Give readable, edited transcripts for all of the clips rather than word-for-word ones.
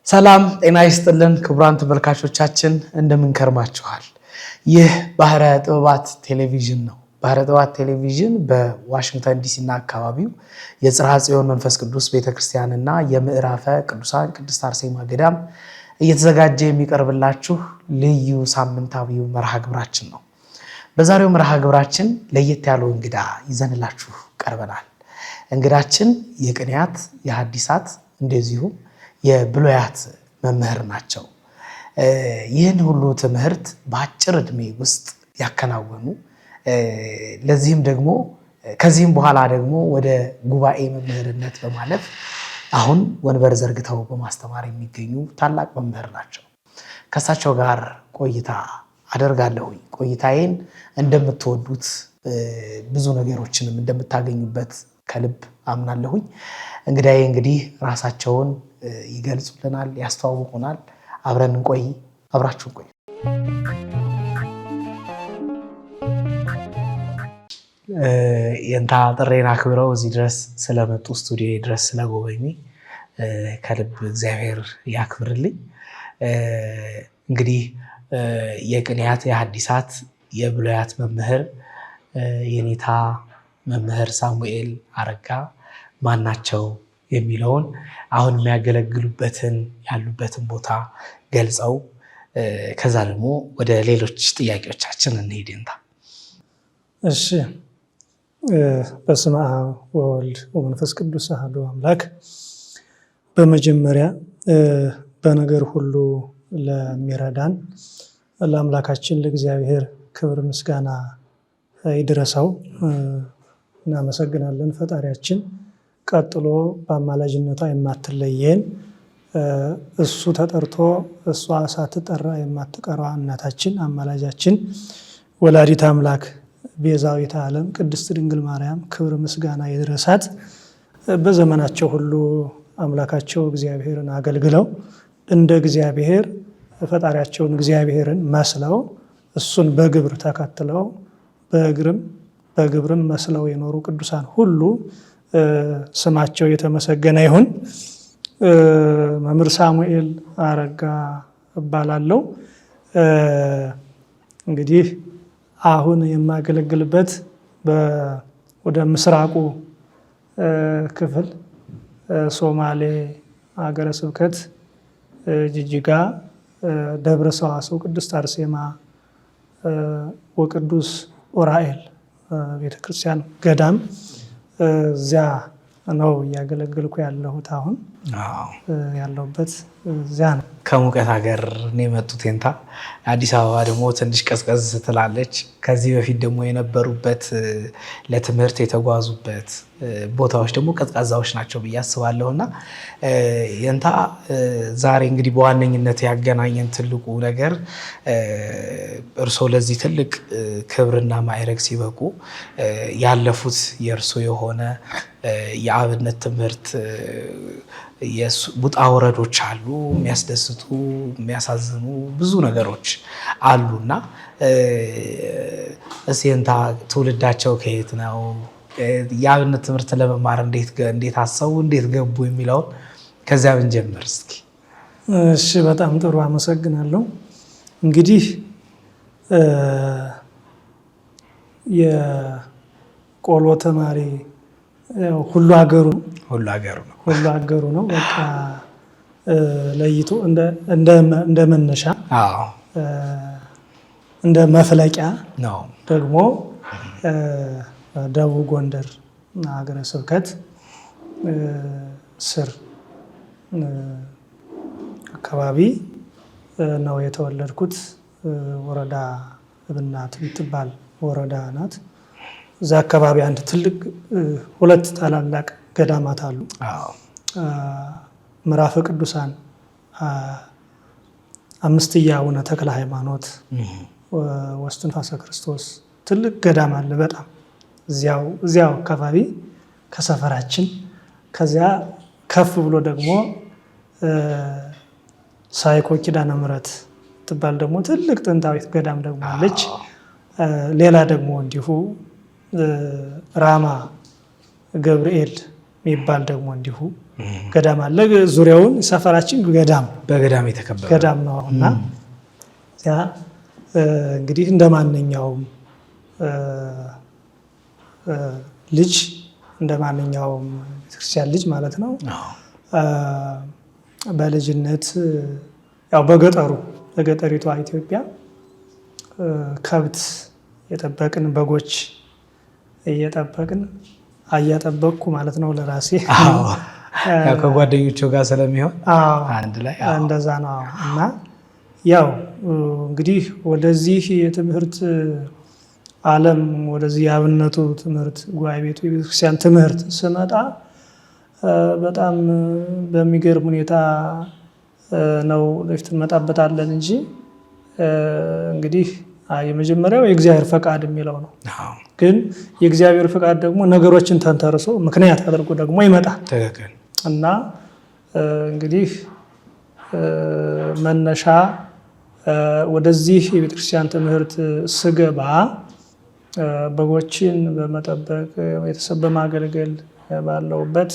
ሰላም ጤና ይስጥልን ክቡራን ተመልካቾቻችን እንደምን ከርማችኋል? ይህ ባህረ ጥበባት ቴሌቪዥን ነው። ባህረ ጥበባት ቴሌቪዥን በዋሽንግተን ዲሲ እና አካባቢው የጽርሐ ጽዮን መንፈስ ቅዱስ ቤተክርስቲያንና የምዕራፈ ቅዱሳን ቅድስት አርሴማ ገዳም እየተዘጋጀ የሚቀርብላችሁ ልዩ ሳምንታዊው መርሃ ግብራችን ነው። በዛሬው መርሃ ግብራችን ለየት ያለው እንግዳ ይዘንላችሁ ቀርበናል። እንግዳችን የቅኔያት የሐዲሳት እንደዚሁም የብሉያት መምህር ናቸው። ይህን ሁሉ ትምህርት በአጭር ዕድሜ ውስጥ ያከናወኑ ለዚህም ደግሞ ከዚህም በኋላ ደግሞ ወደ ጉባኤ መምህርነት በማለፍ አሁን ወንበር ዘርግተው በማስተማር የሚገኙ ታላቅ መምህር ናቸው። ከእሳቸው ጋር ቆይታ አደርጋለሁ። ቆይታዬን እንደምትወዱት ብዙ ነገሮችንም እንደምታገኙበት ከልብ አምናለሁኝ። እንግዳዬ እንግዲህ ራሳቸውን ይገልጹልናል፣ ያስተዋውቁናል። አብረን እንቆይ፣ አብራችሁ እንቆይ። የእንታ ጥሬን አክብረው እዚህ ድረስ ስለመጡ ስቱዲዮ ድረስ ስለጎበኙ ከልብ እግዚአብሔር ያክብርልኝ። እንግዲህ የቅኔያት የሐዲሳት የብሉያት መምህር የኔታ መምህር ሳሙኤል አረጋ ማናቸው የሚለውን አሁን የሚያገለግሉበትን ያሉበትን ቦታ ገልጸው ከዛ ደግሞ ወደ ሌሎች ጥያቄዎቻችን እንሄድ። እንታ እሺ። በስመ አብ ወወልድ ወመንፈስ ቅዱስ አሐዱ አምላክ። በመጀመሪያ በነገር ሁሉ ለሚረዳን ለአምላካችን ለእግዚአብሔር ክብር ምስጋና ይድረሰው። እናመሰግናለን ፈጣሪያችን። ቀጥሎ በአማላጅነቷ የማትለየን እሱ ተጠርቶ እሷ ሳትጠራ የማትቀረዋ እናታችን አማላጃችን ወላዲት አምላክ ቤዛዊተ ዓለም ቅድስት ድንግል ማርያም ክብር ምስጋና ይድረሳት። በዘመናቸው ሁሉ አምላካቸው እግዚአብሔርን አገልግለው እንደ እግዚአብሔር ፈጣሪያቸውን እግዚአብሔርን መስለው እሱን በግብር ተከትለው በግብርም መስለው የኖሩ ቅዱሳን ሁሉ ስማቸው የተመሰገነ ይሁን። መምህር ሳሙኤል አረጋ እባላለሁ። እንግዲህ አሁን የማገለግልበት ወደ ምስራቁ ክፍል ሶማሌ ሀገረ ስብከት ጅጅጋ ደብረ ሰዋስው ቅድስት አርሴማ ወቅዱስ ዑራኤል ቤተክርስቲያን ገዳም እዚያ ነው እያገለገልኩ ያለሁት። አሁን ያለሁበት እዚያ ነው። ከሙቀት ሀገር ነው የመጡት። እንታ አዲስ አበባ ደግሞ ትንሽ ቀዝቀዝ ትላለች። ከዚህ በፊት ደግሞ የነበሩበት ለትምህርት የተጓዙበት ቦታዎች ደግሞ ቀዝቃዛዎች ናቸው ብዬ አስባለሁ። እና እንታ ዛሬ እንግዲህ በዋነኝነት ያገናኘን ትልቁ ነገር እርሶ ለዚህ ትልቅ ክብርና ማዕረግ ሲበቁ ያለፉት የእርሶ የሆነ የአብነት ትምህርት ውጣ ወረዶች አሉ። የሚያስደስቱ የሚያሳዝኑ ብዙ ነገሮች አሉና እንታ ትውልዳቸው ከየት ነው? የአብነት ትምህርት ለመማር እንዴት አሰቡ፣ እንዴት ገቡ የሚለውን ከዚያ ብንጀምር እስኪ። እሺ፣ በጣም ጥሩ አመሰግናለሁ። እንግዲህ የቆሎ ተማሪ ሁሉ ሀገሩ ነው። በቃ ለይቶ እንደ መነሻ እንደ መፍለቂያ ነው። ደግሞ ደቡብ ጎንደር ሀገረ ስብከት ስር አካባቢ ነው የተወለድኩት። ወረዳ እብናት የምትባል ወረዳ ናት። እዛ አካባቢ አንድ ትልቅ ሁለት ታላላቅ ገዳማት አሉ። ምዕራፈ ቅዱሳን አምስትያ አቡነ ተክለ ሃይማኖት ወእስትንፋሰ ክርስቶስ ትልቅ ገዳም አለ። በጣም እዚያው አካባቢ ከሰፈራችን። ከዚያ ከፍ ብሎ ደግሞ ሳይኮ ኪዳነ ምሕረት ትባል ደግሞ ትልቅ ጥንታዊት ገዳም ደግሞ አለች። ሌላ ደግሞ እንዲሁ ራማ ገብርኤል የሚባል ደግሞ እንዲሁ ገዳም አለ። ዙሪያውን ሰፈራችን በገዳም የተከበረ ገዳም ነው እና ያ እንግዲህ እንደማንኛውም ልጅ እንደማንኛውም ቤተክርስቲያን ልጅ ማለት ነው በልጅነት ያው በገጠሪቷ ኢትዮጵያ ከብት የጠበቅን በጎች እየጠበቅን እያጠበቅኩ ማለት ነው ለራሴ ያው ከጓደኞቹ ጋር ስለሚሆን አንድ ላይ እንደዛ ነው እና ያው እንግዲህ ወደዚህ የትምህርት ዓለም ወደዚህ የአብነቱ ትምህርት ጉባኤ ቤቱ የቤተክርስቲያን ትምህርት ስመጣ በጣም በሚገርም ሁኔታ ነው ለፍት እንመጣበታለን እንጂ እንግዲህ የመጀመሪያው የእግዚአብሔር ፈቃድ የሚለው ነው። ግን የእግዚአብሔር ፈቃድ ደግሞ ነገሮችን ተንተርሶ ምክንያት አድርጎ ደግሞ ይመጣል እና እንግዲህ መነሻ ወደዚህ የቤተክርስቲያን ትምህርት ስገባ በጎችን በመጠበቅ ቤተሰብ በማገልገል ባለውበት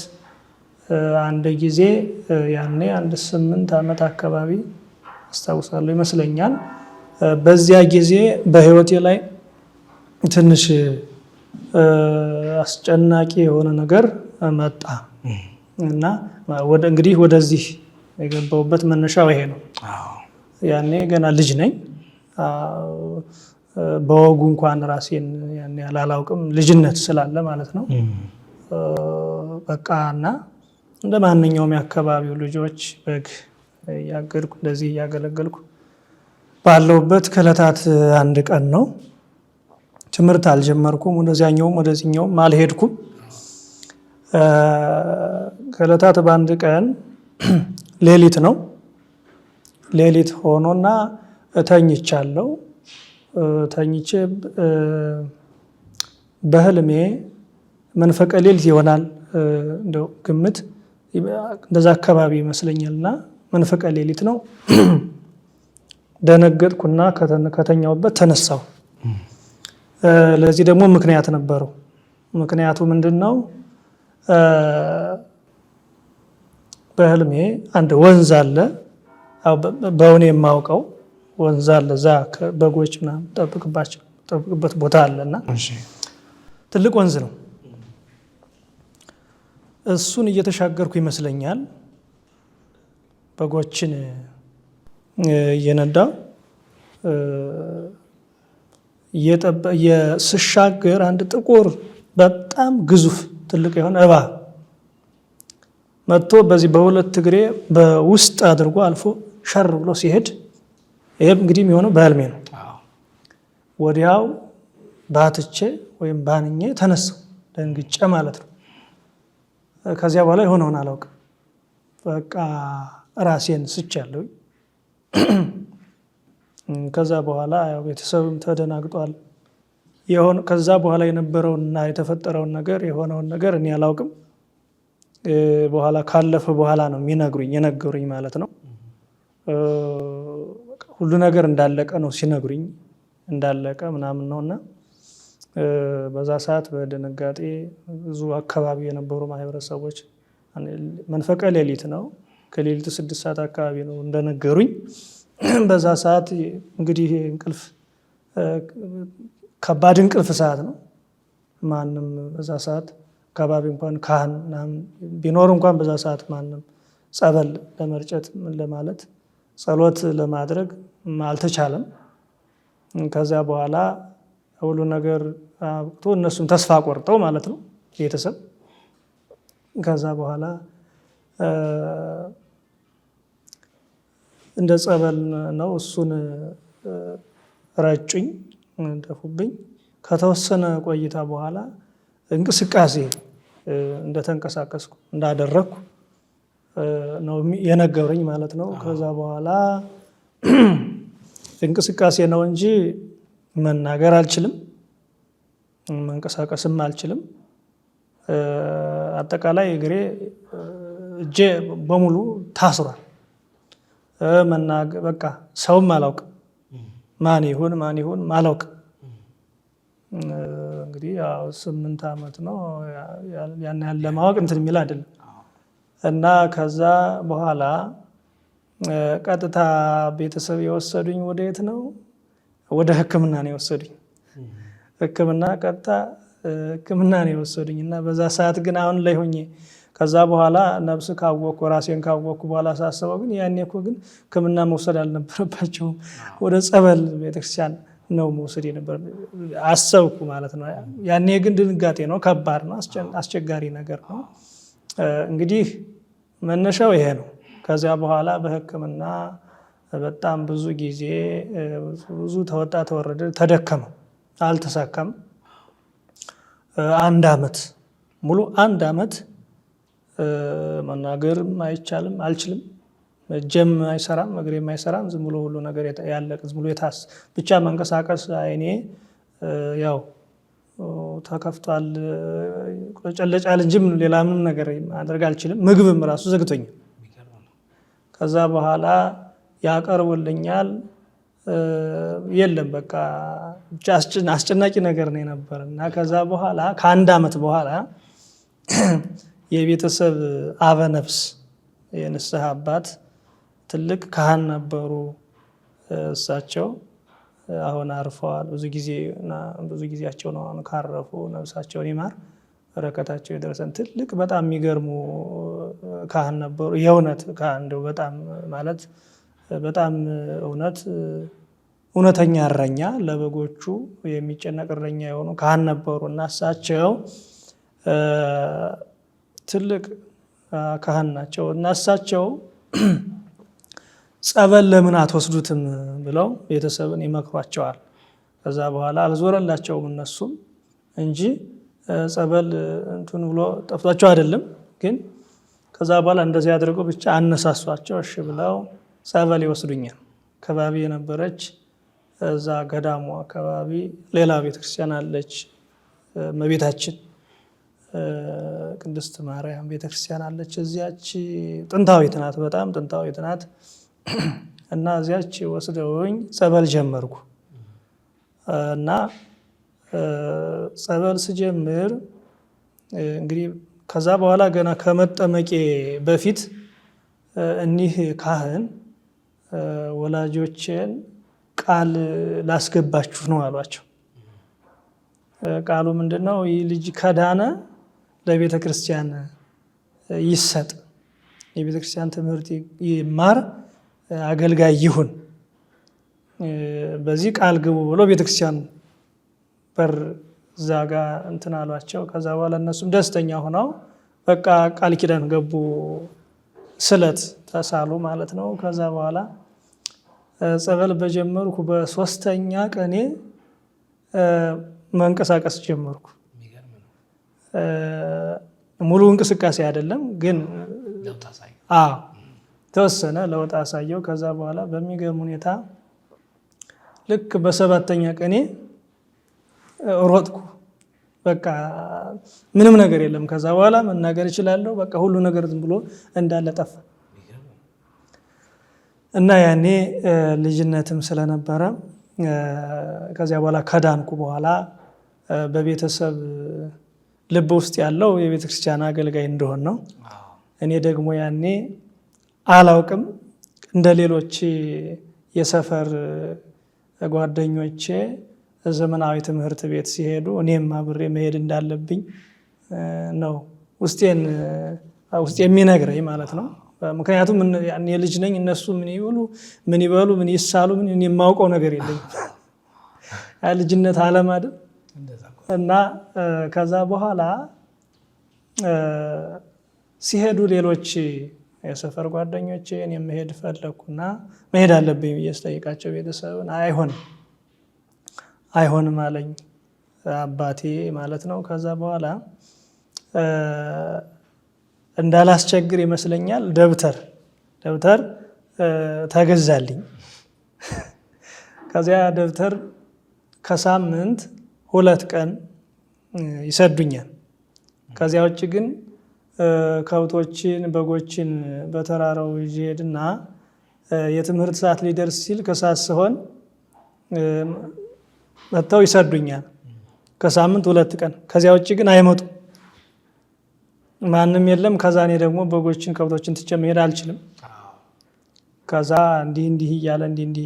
አንድ ጊዜ ያኔ 8 ዓመት አካባቢ አስታውሳለሁ ይመስለኛል። በዚያ ጊዜ በህይወቴ ላይ ትንሽ አስጨናቂ የሆነ ነገር መጣ እና እንግዲህ ወደዚህ የገባሁበት መነሻው ይሄ ነው። ያኔ ገና ልጅ ነኝ። በወጉ እንኳን ራሴን ያኔ አላውቅም፣ ልጅነት ስላለ ማለት ነው። በቃ እና እንደ ማንኛውም የአካባቢው ልጆች በግ እያገድኩ እንደዚህ እያገለገልኩ ባለውበት ከዕለታት አንድ ቀን ነው። ትምህርት አልጀመርኩም፣ ወደዚያኛውም ወደዚህኛውም አልሄድኩም። ከዕለታት በአንድ ቀን ሌሊት ነው። ሌሊት ሆኖና ተኝቻለሁ። ተኝቼ በህልሜ መንፈቀ ሌሊት ይሆናል እንደው ግምት እንደዛ አካባቢ ይመስለኛልና መንፈቀ ሌሊት ነው። ደነገጥኩና ከተኛውበት ተነሳሁ። ለዚህ ደግሞ ምክንያት ነበረው። ምክንያቱ ምንድነው? በህልሜ አንድ ወንዝ አለ። በእውኔ የማውቀው ወንዝ አለ። እዛ በጎች ምናምን ጠብቅበት ቦታ አለና ትልቅ ወንዝ ነው። እሱን እየተሻገርኩ ይመስለኛል በጎችን እየነዳው ስሻገር አንድ ጥቁር በጣም ግዙፍ ትልቅ የሆነ እባብ መጥቶ በዚህ በሁለት እግሬ በውስጥ አድርጎ አልፎ ሸር ብሎ ሲሄድ ይሄም እንግዲህ የሚሆነው በህልሜ ነው። ወዲያው ባትቼ ወይም ባንኜ ተነሳሁ፣ ደንግጬ ማለት ነው። ከዚያ በኋላ የሆነውን አላውቅም። በቃ ራሴን ስቻለሁ። ከዛ በኋላ ያው ቤተሰብም ተደናግጧል። ከዛ በኋላ የነበረውንና የተፈጠረውን ነገር የሆነውን ነገር እኔ አላውቅም። በኋላ ካለፈ በኋላ ነው የነገሩኝ ማለት ነው። ሁሉ ነገር እንዳለቀ ነው ሲነግሩኝ፣ እንዳለቀ ምናምን ነውና በዛ ሰዓት በድንጋጤ ብዙ አካባቢ የነበሩ ማህበረሰቦች መንፈቀ ሌሊት ነው፣ ከሌሊቱ 6 ሰዓት አካባቢ ነው እንደነገሩኝ። በዛ ሰዓት እንግዲህ እንቅልፍ ከባድ እንቅልፍ ሰዓት ነው። ማንም በዛ ሰዓት አካባቢ እንኳን ካህን ቢኖር እንኳን በዛ ሰዓት ማንም ጸበል ለመርጨት ለማለት ጸሎት ለማድረግ አልተቻለም። ከዛ በኋላ ሁሉ ነገር አብቅቶ እነሱም ተስፋ ቆርጠው ማለት ነው ቤተሰብ። ከዛ በኋላ እንደ ጸበል ነው እሱን ረጩኝ፣ ደፉብኝ። ከተወሰነ ቆይታ በኋላ እንቅስቃሴ እንደተንቀሳቀስኩ እንዳደረግኩ ነው የነገሩኝ ማለት ነው። ከዛ በኋላ እንቅስቃሴ ነው እንጂ መናገር አልችልም፣ መንቀሳቀስም አልችልም። አጠቃላይ እግሬ እጄ በሙሉ ታስሯል። መናገር በቃ ሰውም አላውቅም፣ ማን ይሁን አላውቅም። እንግዲህ ያው 8 ዓመት ነው። ያን ያህል ለማወቅ እንትን የሚል አይደለም። እና ከዛ በኋላ ቀጥታ ቤተሰብ የወሰዱኝ ወደ የት ነው? ወደ ሕክምና ነው የወሰዱኝ። ሕክምና ቀጥታ ሕክምና ነው የወሰዱኝ። እና በዛ ሰዓት ግን አሁን ላይ ሆኜ ከዛ በኋላ ነፍስ ካወቅኩ ራሴን ካወቅኩ በኋላ ሳስበው ግን ያኔ እኮ ግን ሕክምና መውሰድ አልነበረባቸውም፣ ወደ ጸበል ቤተክርስቲያን ነው መውሰድ የነበር አሰብኩ ማለት ነው። ያኔ ግን ድንጋጤ ነው፣ ከባድ ነው፣ አስቸጋሪ ነገር ነው። እንግዲህ መነሻው ይሄ ነው። ከዚያ በኋላ በሕክምና በጣም ብዙ ጊዜ ብዙ ተወጣ ተወረደ፣ ተደከመ፣ አልተሳካም። 1 ዓመት ሙሉ 1 ዓመት መናገርም አይቻልም፣ አልችልም። እጄም አይሰራም፣ እግሬም አይሰራም። ዝም ብሎ ሁሉ ነገር ያለቀ ዝም ብሎ የታስ ብቻ መንቀሳቀስ አይኔ ያው ተከፍቷል፣ ጨለጫል እንጂ ሌላ ምንም ነገር ማድረግ አልችልም። ምግብም ራሱ ዘግቶኛል። ከዛ በኋላ ያቀርቡልኛል፣ የለም በቃ ብቻ አስጨናቂ ነገር ነው የነበር። እና ከዛ በኋላ ከ1 ዓመት በኋላ የቤተሰብ አበነፍስ የንስሐ አባት ትልቅ ካህን ነበሩ። እሳቸው አሁን አርፈዋል። ብዙ ጊዜያቸው ነው አሁን ካረፉ። ነፍሳቸውን ይማር፣ በረከታቸው ይደርሰን። ትልቅ በጣም የሚገርሙ ካህን ነበሩ። የእውነት ካህን እንደው በጣም ማለት በጣም እውነተኛ እረኛ፣ ለበጎቹ የሚጨነቅ እረኛ የሆኑ ካህን ነበሩ እና እሳቸው ትልቅ ካህን ናቸው እና እሳቸው ጸበል ለምን አትወስዱትም ብለው ቤተሰብን ይመክሯቸዋል። ከዛ በኋላ አልዞረላቸውም እነሱም እንጂ ጸበል እንትን ብሎ ጠፍቷቸው አይደለም። ግን ከዛ በኋላ እንደዚህ አድርገው ብቻ አነሳሷቸው። እሺ ብለው ጸበል ይወስዱኛል። አካባቢ የነበረች እዛ ገዳሙ አካባቢ ሌላ ቤተክርስቲያን አለች፣ እመቤታችን ቅድስት ማርያም ቤተክርስቲያን አለች። እዚያች ጥንታዊት ናት፣ በጣም ጥንታዊት ናት። እና እዚያች ወስደውኝ ጸበል ጀመርኩ። እና ጸበል ስጀምር እንግዲህ ከዛ በኋላ ገና ከመጠመቄ በፊት እኒህ ካህን ወላጆችን ቃል ላስገባችሁ ነው አሏቸው። ቃሉ ምንድነው? ይህ ልጅ ከዳነ ለቤተ ክርስቲያን ይሰጥ፣ የቤተ ክርስቲያን ትምህርት ይማር፣ አገልጋይ ይሁን፣ በዚህ ቃል ግቡ ብሎ ቤተ ክርስቲያን በር እዛ ጋ እንትን አሏቸው። ከዛ በኋላ እነሱም ደስተኛ ሆነው በቃ ቃል ኪዳን ገቡ፣ ስለት ተሳሉ ማለት ነው። ከዛ በኋላ ጸበል በጀመርኩ በ3ኛ ቀኔ መንቀሳቀስ ጀመርኩ። ሙሉ እንቅስቃሴ አይደለም ግን ተወሰነ ለውጥ አሳየው። ከዛ በኋላ በሚገርም ሁኔታ ልክ በ7ኛ ቀኔ ሮጥኩ። በቃ ምንም ነገር የለም። ከዛ በኋላ መናገር እችላለሁ። በቃ ሁሉ ነገር ዝም ብሎ እንዳለ ጠፋ። እና ያኔ ልጅነትም ስለነበረ ከዚያ በኋላ ከዳንኩ በኋላ በቤተሰብ ልብ ውስጥ ያለው የቤተ ክርስቲያን አገልጋይ እንደሆን ነው። እኔ ደግሞ ያኔ አላውቅም፣ እንደ ሌሎች የሰፈር ጓደኞቼ ዘመናዊ ትምህርት ቤት ሲሄዱ እኔም አብሬ መሄድ እንዳለብኝ ነው ውስጥ የሚነግረኝ ማለት ነው። ምክንያቱም እኔ ልጅ ነኝ። እነሱ ምን ይበሉ ምን ይሳሉ ምን የማውቀው ነገር የለኝም። ልጅነት ዓለም አይደል? እና ከዛ በኋላ ሲሄዱ ሌሎች የሰፈር ጓደኞቼ እኔም መሄድ ፈለኩና መሄድ አለብኝ ብዬ ስጠይቃቸው ቤተሰብን አይሆንም አለኝ አባቴ ማለት ነው። ከዛ በኋላ እንዳላስቸግር ይመስለኛል ደብተር ተገዛልኝ። ከዚያ ደብተር ከሳምንት 2 ቀን ይሰዱኛል። ከዚያ ውጭ ግን ከብቶችን በጎችን በተራራው ይዤ ሄድና የትምህርት ሰዓት ሊደርስ ሲል ከሰዓት ሲሆን መጥተው ይሰዱኛል። ከሳምንት 2 ቀን። ከዚያ ውጭ ግን አይመጡም፣ ማንም የለም። ከዛ እኔ ደግሞ በጎችን ከብቶችን ትቼ መሄድ አልችልም። ከዛ እንዲህ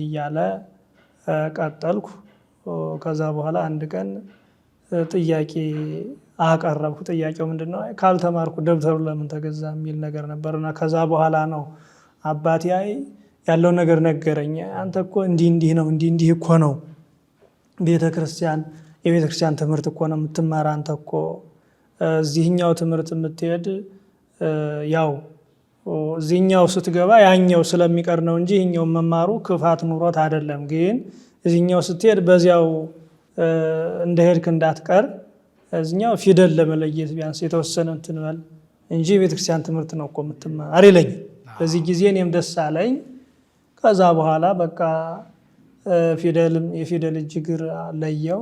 እያለ ቀጠልኩ። ከዛ በኋላ አንድ ቀን ጥያቄ አቀረብኩ። ጥያቄው ምንድነው? ካልተማርኩ ደብተሩ ለምን ተገዛ የሚል ነገር ነበርና ከዛ በኋላ ነው አባቴ ያለው ነገር ነገረኝ። አንተ እኮ እንዲህ ነው እንዲህ እኮ ነው የቤተክርስቲያን ትምህርት እኮ ነው የምትማር። አንተ እኮ እዚህኛው ትምህርት የምትሄድ ያው እዚህኛው ስትገባ ያኛው ስለሚቀር ነው እንጂ ይህኛው መማሩ ክፋት ኑሮት አይደለም። ግን እዚህኛው ስትሄድ በዚያው እንደሄድክ እንዳትቀር እዚህኛው ፊደል ለመለየት ቢያንስ የተወሰነ እንትን በል እንጂ የቤተክርስቲያን ትምህርት ነው እኮ የምትማር ይለኝ። በዚህ ጊዜ እኔም ደስ አለኝ። ከዛ በኋላ በቃ የፊደል እጅግር ለየው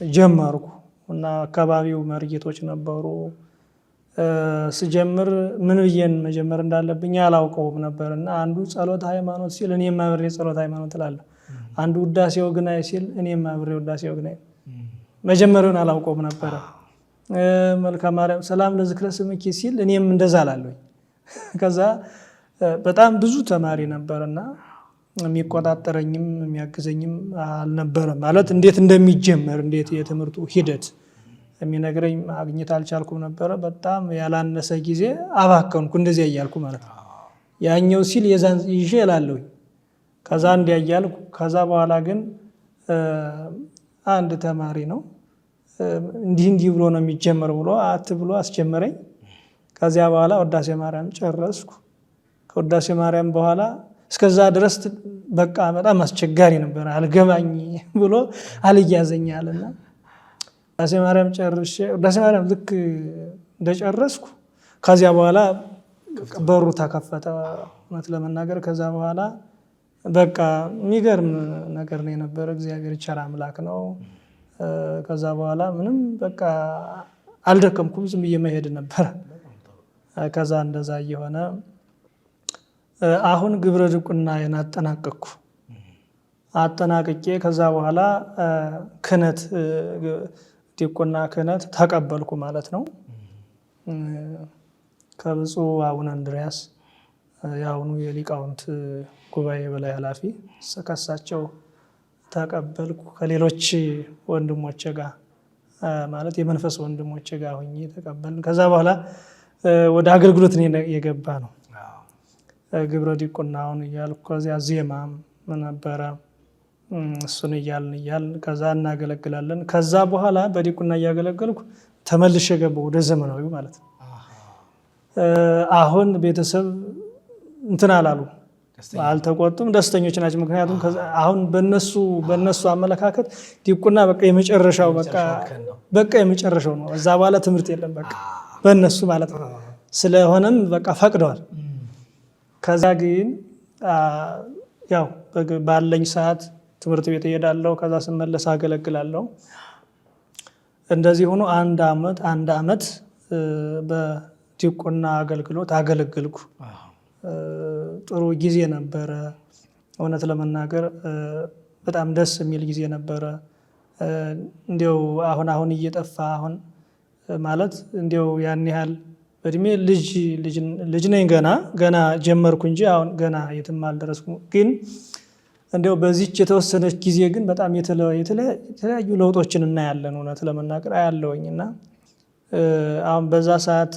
ጀመርኩ እና አካባቢው መርጌቶች ነበሩ። ስጀምር ምን ብዬን መጀመር እንዳለብኝ አላውቀውም ነበርና አንዱ ጸሎት ሃይማኖት ሲል እኔም አብሬ ጸሎት ሃይማኖት እላለሁ። አንዱ ውዳሴ ወግናይ ሲል እኔም አብሬ ውዳሴ ወግናይ። መጀመሪያውን አላውቀውም ነበረ። መልካ ማርያም ሰላም ለዝክረ ስምኪ ሲል እኔም እንደዛ እላለሁ። ከዛ በጣም ብዙ ተማሪ ነበርና የሚቆጣጠረኝም የሚያግዘኝም አልነበረም። ማለት እንዴት እንደሚጀመር እንዴት የትምህርቱ ሂደት የሚነግረኝ ማግኘት አልቻልኩም ነበረ። በጣም ያላነሰ ጊዜ አባከንኩ እንደዚያ እያልኩ ማለት ነው። ያኛው ሲል የዛን ይዤ እላለሁ። ከዛ እንዲያ እያልኩ ከዛ በኋላ ግን አንድ ተማሪ ነው እንዲህ ብሎ ነው የሚጀመር ብሎ አስጀመረኝ። ከዚያ በኋላ ውዳሴ ማርያም ጨረስኩ። ከውዳሴ ማርያም በኋላ እስከዛ ድረስ በቃ በጣም አስቸጋሪ ነበር። አልገባኝ ብሎ አልያዘኛልና ውዳሴ ማርያም ጨርሼ ውዳሴ ማርያም ልክ እንደጨረስኩ ከዚያ በኋላ በሩ ተከፈተ። እውነት ለመናገር ከዛ በኋላ በቃ የሚገርም ነገር ነው የነበረ። እግዚአብሔር ቸር አምላክ ነው። ከዛ በኋላ ምንም በቃ አልደከምኩም፣ ዝም ብዬ መሄድ ነበር። ከዛ እንደዛ እየሆነ አሁን ግብረ ድቁና አጠናቀቅኩ። አጠናቅቄ ከዛ በኋላ ክህነት ዲቁና ክህነት ተቀበልኩ ማለት ነው። ከብፁዕ አቡነ እንድርያስ የአሁኑ የሊቃውንት ጉባኤ በላይ ኃላፊ ከሳቸው ተቀበልኩ። ከሌሎች ወንድሞቼ ጋር ማለት የመንፈስ ወንድሞቼ ጋር ሆኜ ተቀበልን። ከዛ በኋላ ወደ አገልግሎት የገባ ነው። ግብረ ዲቁናውን እያልኩ ከዚያ ዜማም ነበረ እሱን እያልን ከዛ እናገለግላለን። ከዛ በኋላ በዲቁና እያገለገልኩ ተመልሼ ገባሁ ወደ ዘመናዊ ማለት ነው። አሁን ቤተሰብ እንትን አላሉ፣ አልተቆጡም፣ ደስተኞች ናቸው። ምክንያቱም አሁን በነሱ አመለካከት ዲቁና በቃ የመጨረሻው በቃ የመጨረሻው ነው። እዛ በኋላ ትምህርት የለም በቃ በነሱ ማለት ነው። ስለሆነም በቃ ፈቅደዋል። ከዛ ግን ያው ባለኝ ሰዓት ትምህርት ቤት እሄዳለሁ። ከዛ ስመለስ አገለግላለሁ። እንደዚህ ሆኖ አንድ አመት በዲቁና አገልግሎት አገለግልኩ። ጥሩ ጊዜ ነበረ። እውነት ለመናገር በጣም ደስ የሚል ጊዜ ነበረ። እንዲያው አሁን እየጠፋ አሁን ማለት እንዲያው ያን ያህል በእድሜ ልጅ ነኝ ገና ጀመርኩ እንጂ አሁን ገና የትም አልደረስኩም። ግን እንዲያው በዚች የተወሰነች ጊዜ ግን በጣም የተለያዩ ለውጦችን እናያለን። እውነት ለመናገር አያለውኝ እና አሁን በዛ ሰዓት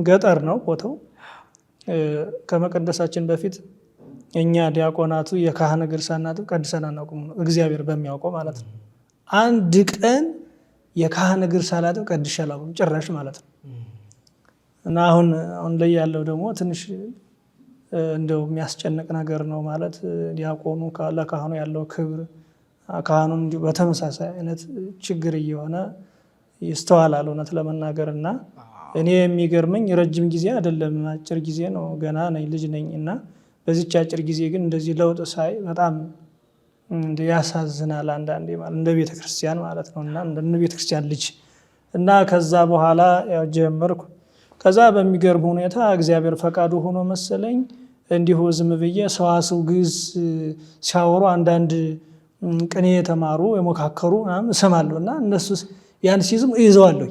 ገጠር ነው ቦታው። ከመቀደሳችን በፊት እኛ ዲያቆናቱ የካህን እግር ሳናጥብ ቀድሰን አናውቅም፣ እግዚአብሔር በሚያውቀው ማለት ነው። አንድ ቀን የካህን እግር ሳላጥብ ቀድሼ አላውቅም ጭራሽ ማለት ነው። እና አሁን ላይ ያለው ደግሞ ትንሽ እንደው የሚያስጨንቅ ነገር ነው ማለት ዲያቆኑ ለካህኑ ያለው ክብር ካህኑም እንዲሁ በተመሳሳይ አይነት ችግር እየሆነ ይስተዋላል እውነት ለመናገር። እና እኔ የሚገርመኝ ረጅም ጊዜ አይደለም አጭር ጊዜ ነው፣ ገና ልጅ ነኝ። እና በዚች አጭር ጊዜ ግን እንደዚህ ለውጥ ሳይ በጣም ያሳዝናል አንዳንዴ ማለት እንደ ቤተክርስቲያን ማለት ነው እና እንደ ቤተክርስቲያን ልጅ እና ከዛ በኋላ ያው ጀመርኩ። ከዛ በሚገርም ሁኔታ እግዚአብሔር ፈቃዱ ሆኖ መሰለኝ እንዲሁ ዝም ብዬ ሰዋስው ግዕዝ ሲያወሩ አንዳንድ ቅኔ የተማሩ የሞካከሩ እሰማለሁ እና እነሱ ያን ሲዝም እይዘዋለሁ።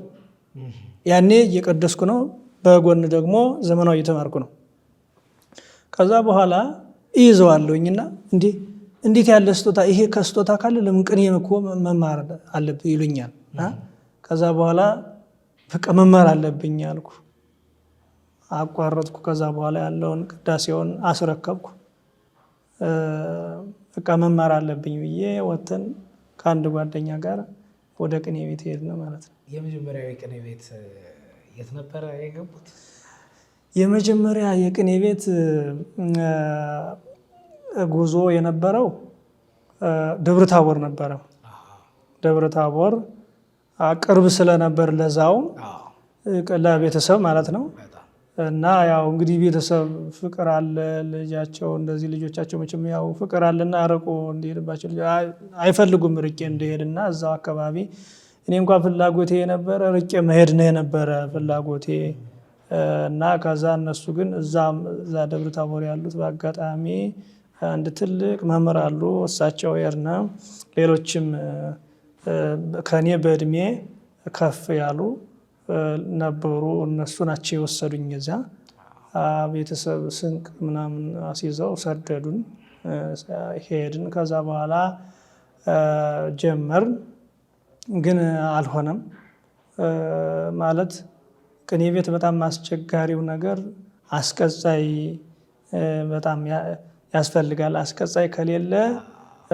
ያኔ እየቀደስኩ ነው፣ በጎን ደግሞ ዘመናዊ እየተማርኩ ነው። ከዛ በኋላ እይዘዋለሁኝና እንዴት ያለ ስጦታ ይሄ ከስጦታ ካለ ለምን ቅኔ እኮ መማር አለብህ ይሉኛል። ከዛ በኋላ በቃ መማር አለብኝ አልኩ። አቋረጥኩ። ከዛ በኋላ ያለውን ቅዳሴውን አስረከብኩ። በቃ መማር አለብኝ ብዬ ወተን ከአንድ ጓደኛ ጋር ወደ ቅኔ ቤት ሄድን ማለት ነው። የመጀመሪያው የቅኔ ቤት የት ነበረ የገቡት? የመጀመሪያ የቅኔ ቤት ጉዞ የነበረው ደብረ ታቦር ነበረ። ደብረ ታቦር ቅርብ ስለነበር ለዛውም ለቤተሰብ ማለት ነው። እና ያው እንግዲህ ቤተሰብ ፍቅር አለ፣ ልጃቸው እንደዚህ ልጆቻቸው መቼም ያው ፍቅር አለና አረቆ እንዲሄድባቸው አይፈልጉም ርቄ እንዲሄድና እዛው አካባቢ እኔ እንኳን ፍላጎቴ የነበረ ርቄ መሄድ ነው የነበረ ፍላጎቴ። እና ከዛ እነሱ ግን እዛ ደብረ ታቦር ያሉት በአጋጣሚ አንድ ትልቅ መምህር አሉ፣ እሳቸው የርና ሌሎችም ከኔ በእድሜ ከፍ ያሉ ነበሩ። እነሱ ናቸው የወሰዱኝ። እዛ ቤተሰብ ስንቅ ምናምን አስይዘው ሰደዱን፣ ሄድን። ከዛ በኋላ ጀመርን፣ ግን አልሆነም። ማለት ቅኔ ቤት በጣም አስቸጋሪው ነገር አስቀጻይ በጣም ያስፈልጋል። አስቀጻይ ከሌለ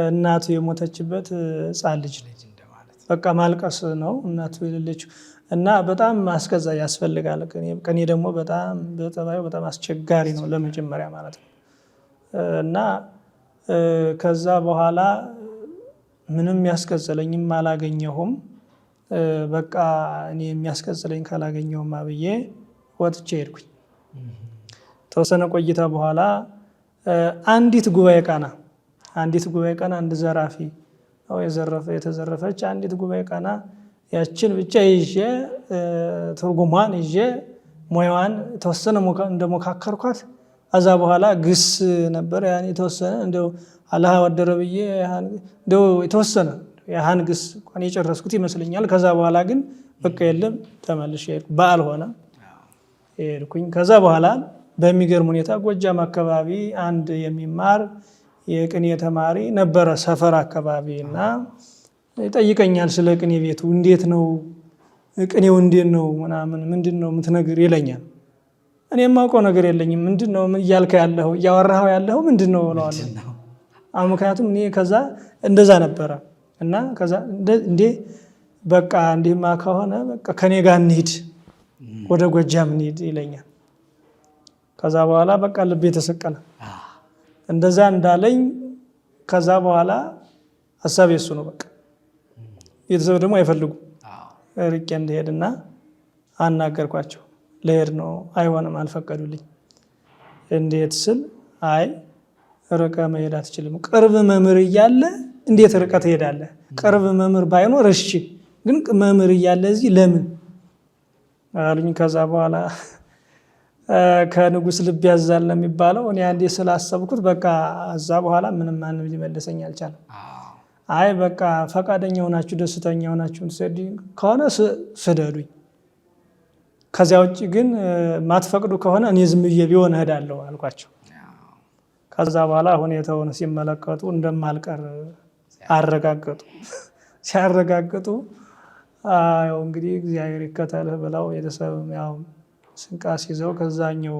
እናቱ የሞተችበት ሕፃን ልጅ በቃ ማልቀስ ነው እናቱ የሌለችው እና በጣም አስቀጻይ ያስፈልጋል። ቅኔ ደግሞ በጣም በጠባዩ በጣም አስቸጋሪ ነው ለመጀመሪያ ማለት ነው። እና ከዛ በኋላ ምንም ያስቀጽለኝም አላገኘሁም። በቃ እኔ የሚያስቀጽለኝ ካላገኘሁማ ብዬ ወጥቼ ሄድኩኝ። ተወሰነ ቆይታ በኋላ አንዲት ጉባኤ ቃና አንድ ዘራፊ ነው የተዘረፈች አንዲት ጉባኤ ቃና ያችን ብቻ ይዤ ትርጉሟን ይዤ ሙያዋን ተወሰነ እንደሞካከርኳት አዛ በኋላ ግስ ነበር ያን የተወሰነ እንደው አላህ ወደረ ብዬ እንደው የተወሰነ ያን ግስ እንኳን የጨረስኩት ይመስለኛል። ከዛ በኋላ ግን በቃ የለም ተመልሼ በዓል ሆነ ሄድኩኝ። ከዛ በኋላ በሚገርም ሁኔታ ጎጃም አካባቢ አንድ የሚማር የቅኔ ተማሪ ነበረ ሰፈር አካባቢ እና ይጠይቀኛል ስለ ቅኔ ቤቱ እንዴት ነው ቅኔው እንዴት ነው ምናምን ምንድነው የምትነግር ይለኛል። እኔ የማውቀው ነገር የለኝም። ምንድነው ምን እያልከ ያለው እያወራኸው ያለው ምንድነው እለዋለሁ። ምክንያቱም እኔ ከዛ እንደዛ ነበረ እና ከዛ እንዴ በቃ እንዲህማ ከሆነ በቃ ከኔ ጋር እንሂድ ወደ ጎጃም እንሂድ ይለኛል። ከዛ በኋላ በቃ ልቤ ተሰቀለ። እንደዛ እንዳለኝ ከዛ በኋላ ሐሳብ የሱ ነው። በቃ ቤተሰብ ደግሞ አይፈልጉም ርቄ እንድሄድና አናገርኳቸው። ልሄድ ነው አይሆንም አልፈቀዱልኝ። እንዴት ስል አይ ርቀ መሄድ አትችልም፣ ቅርብ መምህር እያለ እንዴት ርቀ ትሄዳለህ? ቅርብ መምህር ባይኖር እሺ፣ ግን መምህር እያለ እዚህ ለምን አሉኝ። ከዛ በኋላ ከንጉስ ልብ ያዛል ነው የሚባለው። እኔ አንዴ ስላሰብኩት በቃ እዛ በኋላ ምንም ማንም ሊመልሰኝ አልቻለም። አይ በቃ ፈቃደኛ ሆናችሁ ደስተኛ ሆናችሁ ከሆነ ስደዱኝ፣ ከዚያ ውጭ ግን ማትፈቅዱ ከሆነ እኔ ዝም ብዬ ቢሆን እሄዳለሁ አልኳቸው። ከዛ በኋላ ሁኔታውን ሲመለከቱ እንደማልቀር አረጋገጡ። ሲያረጋግጡ ያው እንግዲህ እግዚአብሔር ይከተልህ ብለው ቤተሰብ ያው ስንቃስ ይዘው ከዛኛው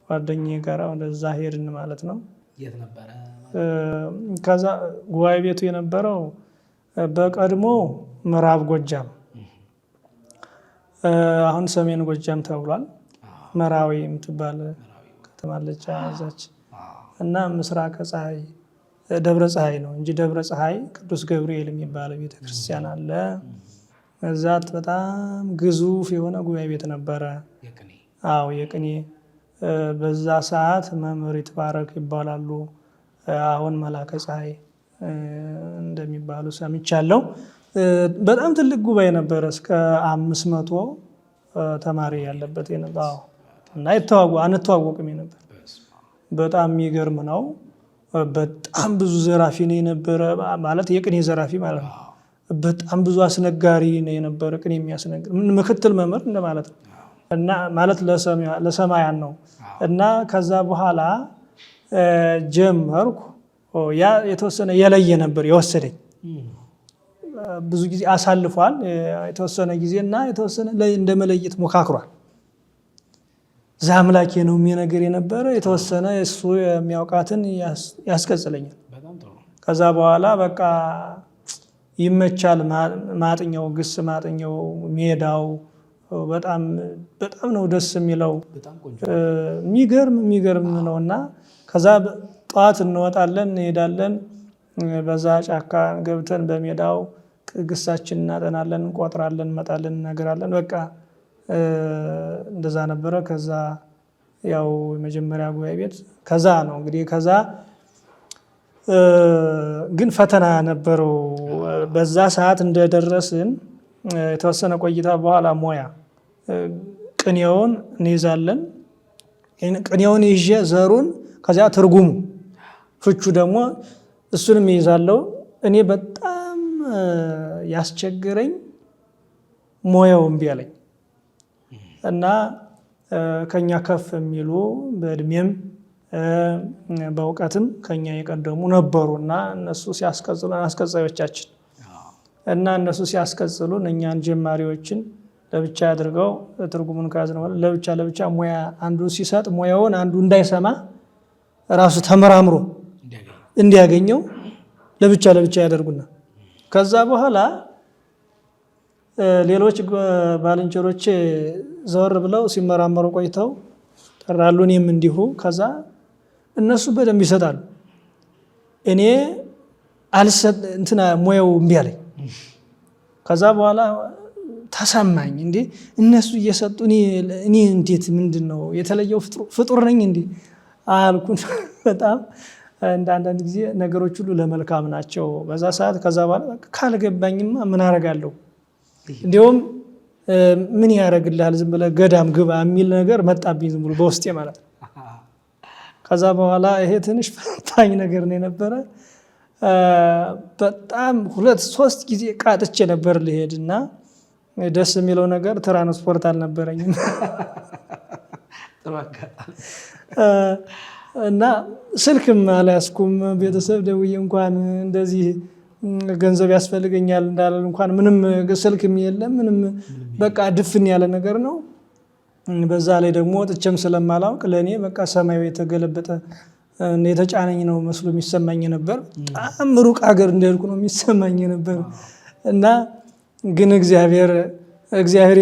ጓደኛዬ ጋር ወደዛ ሄድን ማለት ነው። የት ነበረ? ከዛ ጉባኤ ቤቱ የነበረው በቀድሞ ምዕራብ ጎጃም አሁን ሰሜን ጎጃም ተብሏል። መራዊ የምትባል ከተማ አለች እዛች እና ምስራቅ ፀሐይ ደብረ ፀሐይ ነው እንጂ ደብረ ፀሐይ ቅዱስ ገብርኤል የሚባል ቤተክርስቲያን አለ። እዛት በጣም ግዙፍ የሆነ ጉባኤ ቤት ነበረ። አዎ የቅኔ በዛ ሰዓት መምህር ይትባረክ ይባላሉ። አሁን መላከ ፀሐይ እንደሚባሉ ሰምቻለሁ። በጣም ትልቅ ጉባኤ ነበረ። እስከ 500 ተማሪ ያለበት የነበረው እና አንተዋወቅም ነበር። በጣም የሚገርም ነው። በጣም ብዙ ዘራፊ ነው የነበረ ማለት የቅኔ ዘራፊ ማለት ነው። በጣም ብዙ አስነጋሪ ነው የነበረ። ቅኔ የሚያስነግር ምክትል መምህር እንደማለት ነው እና ማለት ለሰማያን ነው። እና ከዛ በኋላ ጀመርኩ። ያ የተወሰነ የለየ ነበር የወሰደኝ። ብዙ ጊዜ አሳልፏል የተወሰነ ጊዜና የተወሰነ እንደመለየት ሞካክሯል። ዛምላኬ ነው የሚነገር የነበረ የተወሰነ እሱ የሚያውቃትን ያስቀጽለኛል። ከዛ በኋላ በቃ ይመቻል። ማጥኛው ግስ ማጥኛው ሜዳው በጣም ነው ደስ የሚለው። የሚገርም ነውና ከዛ ጠዋት እንወጣለን እንሄዳለን። በዛ ጫካ ገብተን በሜዳው ግሳችን እናጠናለን፣ እንቆጥራለን፣ እንመጣለን፣ እናገራለን። በቃ እንደዛ ነበረ። ከዛ ያው የመጀመሪያ ጉባኤ ቤት ከዛ ነው እንግዲህ ከዛ ግን ፈተና ነበረው። በዛ ሰዓት እንደደረስን የተወሰነ ቆይታ በኋላ ሞያ ቅኔውን እንይዛለን። ቅኔውን ይዤ ዘሩን ከዚያ ትርጉሙ ፍቹ ደግሞ እሱንም ይይዛለው። እኔ በጣም ያስቸገረኝ ሞያው እምቢ አለኝ እና ከኛ ከፍ የሚሉ በእድሜም በእውቀትም ከኛ የቀደሙ ነበሩና እነሱ ሲያስቀጽሉን አስቀጻዮቻችን እና እነሱ ሲያስቀጽሉን እኛን ጀማሪዎችን ለብቻ አድርገው ትርጉሙን ካዝነው ለብቻ ሙያ አንዱ ሲሰጥ ሙያውን አንዱ እንዳይሰማ ራሱ ተመራምሮ እንዲያገኘው ለብቻ ያደርጉና ከዛ በኋላ ሌሎች ባልንጀሮቼ ዘወር ብለው ሲመራመሩ ቆይተው ጠራሉ። እኔም እንዲሁ ከዛ እነሱ በደንብ ይሰጣሉ። እኔ ሙያው እምቢ አለኝ። ከዛ በኋላ ተሰማኝ። እንዴ እነሱ እየሰጡ እኔ እንዴት ምንድነው የተለየው ፍጡር ነኝ እንዴ አልኩኝ። በጣም አንዳንድ ጊዜ ነገሮች ሁሉ ለመልካም ናቸው በዛ ሰዓት። ከዛ በኋላ ካልገባኝማ ምን አደርጋለሁ? እንዲሁም ምን ያደርግልሃል ዝም ብለህ ገዳም ግባ የሚል ነገር መጣብኝ ዝም ብሎ በውስጤ ማለት ነው። ከዛ በኋላ ይሄ ትንሽ ፈታኝ ነገር ነው የነበረ። በጣም 2-3 ጊዜ ቃጥቼ ነበር ልሄድና ደስ የሚለው ነገር ትራንስፖርት አልነበረኝም እና ስልክም አልያዝኩም። ቤተሰብ ደውዬ እንኳን እንደዚህ ገንዘብ ያስፈልገኛል እንዳለን እንኳን ምንም ስልክም የለም ምንም በቃ ድፍን ያለ ነገር ነው። በዛ ላይ ደግሞ ጥቼም ስለማላውቅ ለእኔ በቃ ሰማዩ የተገለበጠ የተጫነኝ ነው መስሎ የሚሰማኝ ነበር። በጣም ሩቅ ሀገር እንደሄድኩ ነው የሚሰማኝ ነበር እና ግን እግዚአብሔር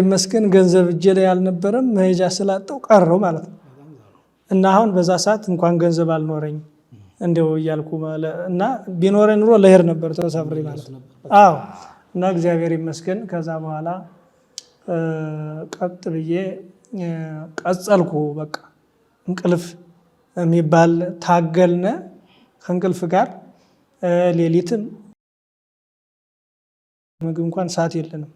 ይመስገን ገንዘብ እጄ ላይ አልነበረም። መሄጃ ስላጣው ቀረው ማለት ነው። እና አሁን በዛ ሰዓት እንኳን ገንዘብ አልኖረኝ እንደው እያልኩ እና ቢኖረኝ ኑሮ ለሄድ ነበር ተሳፍሬ ማለት ነው። አዎ እና እግዚአብሔር ይመስገን ከዛ በኋላ ቀጥ ብዬ ቀጸልኩ። በቃ እንቅልፍ የሚባል ታገልነ ከእንቅልፍ ጋር ሌሊትም ምግብ እንኳን ሰዓት የለንም።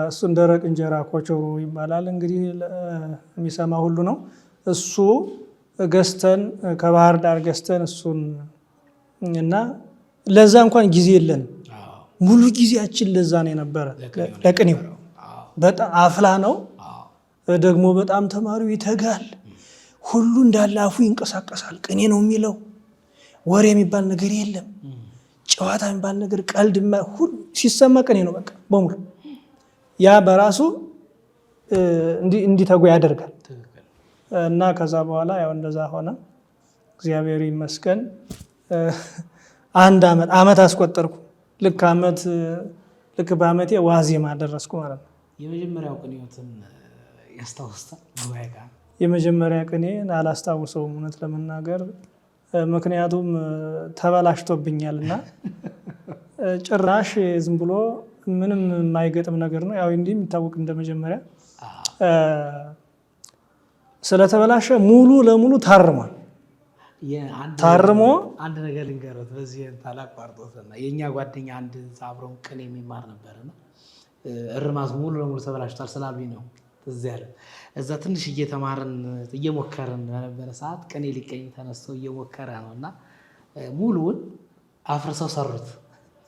እሱን ደረቅ እንጀራ ኮቾሮ ይባላል እንግዲህ የሚሰማ ሁሉ ነው። እሱ ገዝተን ከባህር ዳር ገዝተን እሱን እና ለዛ እንኳን ጊዜ የለንም። ሙሉ ጊዜያችን ለዛ ነው የነበረ ለቅኔው። በጣም አፍላ ነው ደግሞ በጣም ተማሪው ይተጋል። ሁሉ እንዳለ አፉ ይንቀሳቀሳል። ቅኔ ነው የሚለው ወሬ የሚባል ነገር የለም። ጨዋታ የሚባል ነገር ቀልድ ሁሉ ሲሰማ ቅኔ ነው በቃ በሙሉ። ያ በራሱ እንዲተጉ ያደርጋል። እና ከዛ በኋላ ያው እንደዛ ሆነ። እግዚአብሔር ይመስገን አንድ አመት አስቆጠርኩ። ልክ በአመቴ ዋዜማ ደረስኩ ማለት ነው። የመጀመሪያው ቅኔዎትን ያስታውስታል? የመጀመሪያ ቅኔን አላስታውሰውም እውነት ለመናገር ምክንያቱም ተበላሽቶብኛልና ጭራሽ ዝም ብሎ ምንም የማይገጥም ነገር ነው። ያው እንዲህ የሚታወቅ እንደመጀመሪያ ስለተበላሸ ሙሉ ለሙሉ ታርሟል። ታርሞ አንድ ነገር ልንገሮት በዚህ ታላቋርጦትና የኛ ጓደኛ አንድ አብረውን ቅኔ የሚማር ነበርና እርማት ሙሉ ለሙሉ ተበላሽቷል ስላሉኝ ነው እዚያ ያለ እዛ ትንሽ እየተማርን እየሞከርን በነበረ ሰዓት ቅኔ ሊቀኝ ተነስቶ እየሞከረ ነውና ሙሉውን አፍርሰው ሰሩት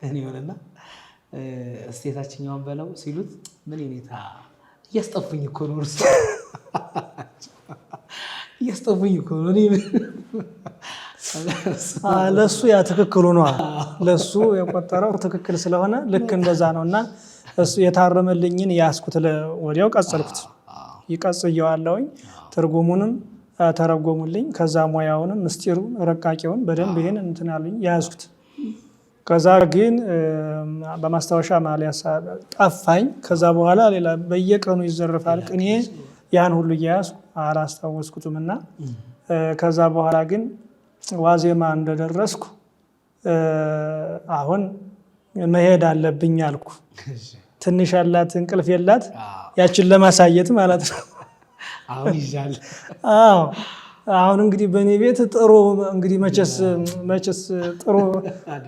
እኔ ሆነና እስቴታችኛውን በለው ሲሉት ምን ይኔታ እያስጠፉኝ እኮ ነው እርሱ እያስጠፉኝ እኮ ነው ለሱ ያ ትክክሉ ነው። ለሱ የቆጠረው ትክክል ስለሆነ ልክ እንደዛ ነውና እሱ የታረመልኝን ያስኩት ወዲያው ቀጸልኩት። ይቀጽየዋለሁኝ ትርጉሙንም ተረጎሙልኝ። ከዛ ሙያውንም ምስጢሩን ረቃቂውን በደንብ ይሄን እንትን አሉኝ ያዝኩት። ከዛ ግን በማስታወሻ ማሊያሳ ጠፋኝ። ከዛ በኋላ ሌላ በየቀኑ ይዘርፋል ቅኔ ያን ሁሉ እያያዝኩ አላስታወስኩትምና ከዛ በኋላ ግን ዋዜማ እንደደረስኩ አሁን መሄድ አለብኝ አልኩ። ትንሽ ያላት እንቅልፍ የላት ያችን ለማሳየት ማለት ነው። አሁን ይዛል። አዎ አሁን እንግዲህ በእኔ ቤት ጥሩ እንግዲህ መቼስ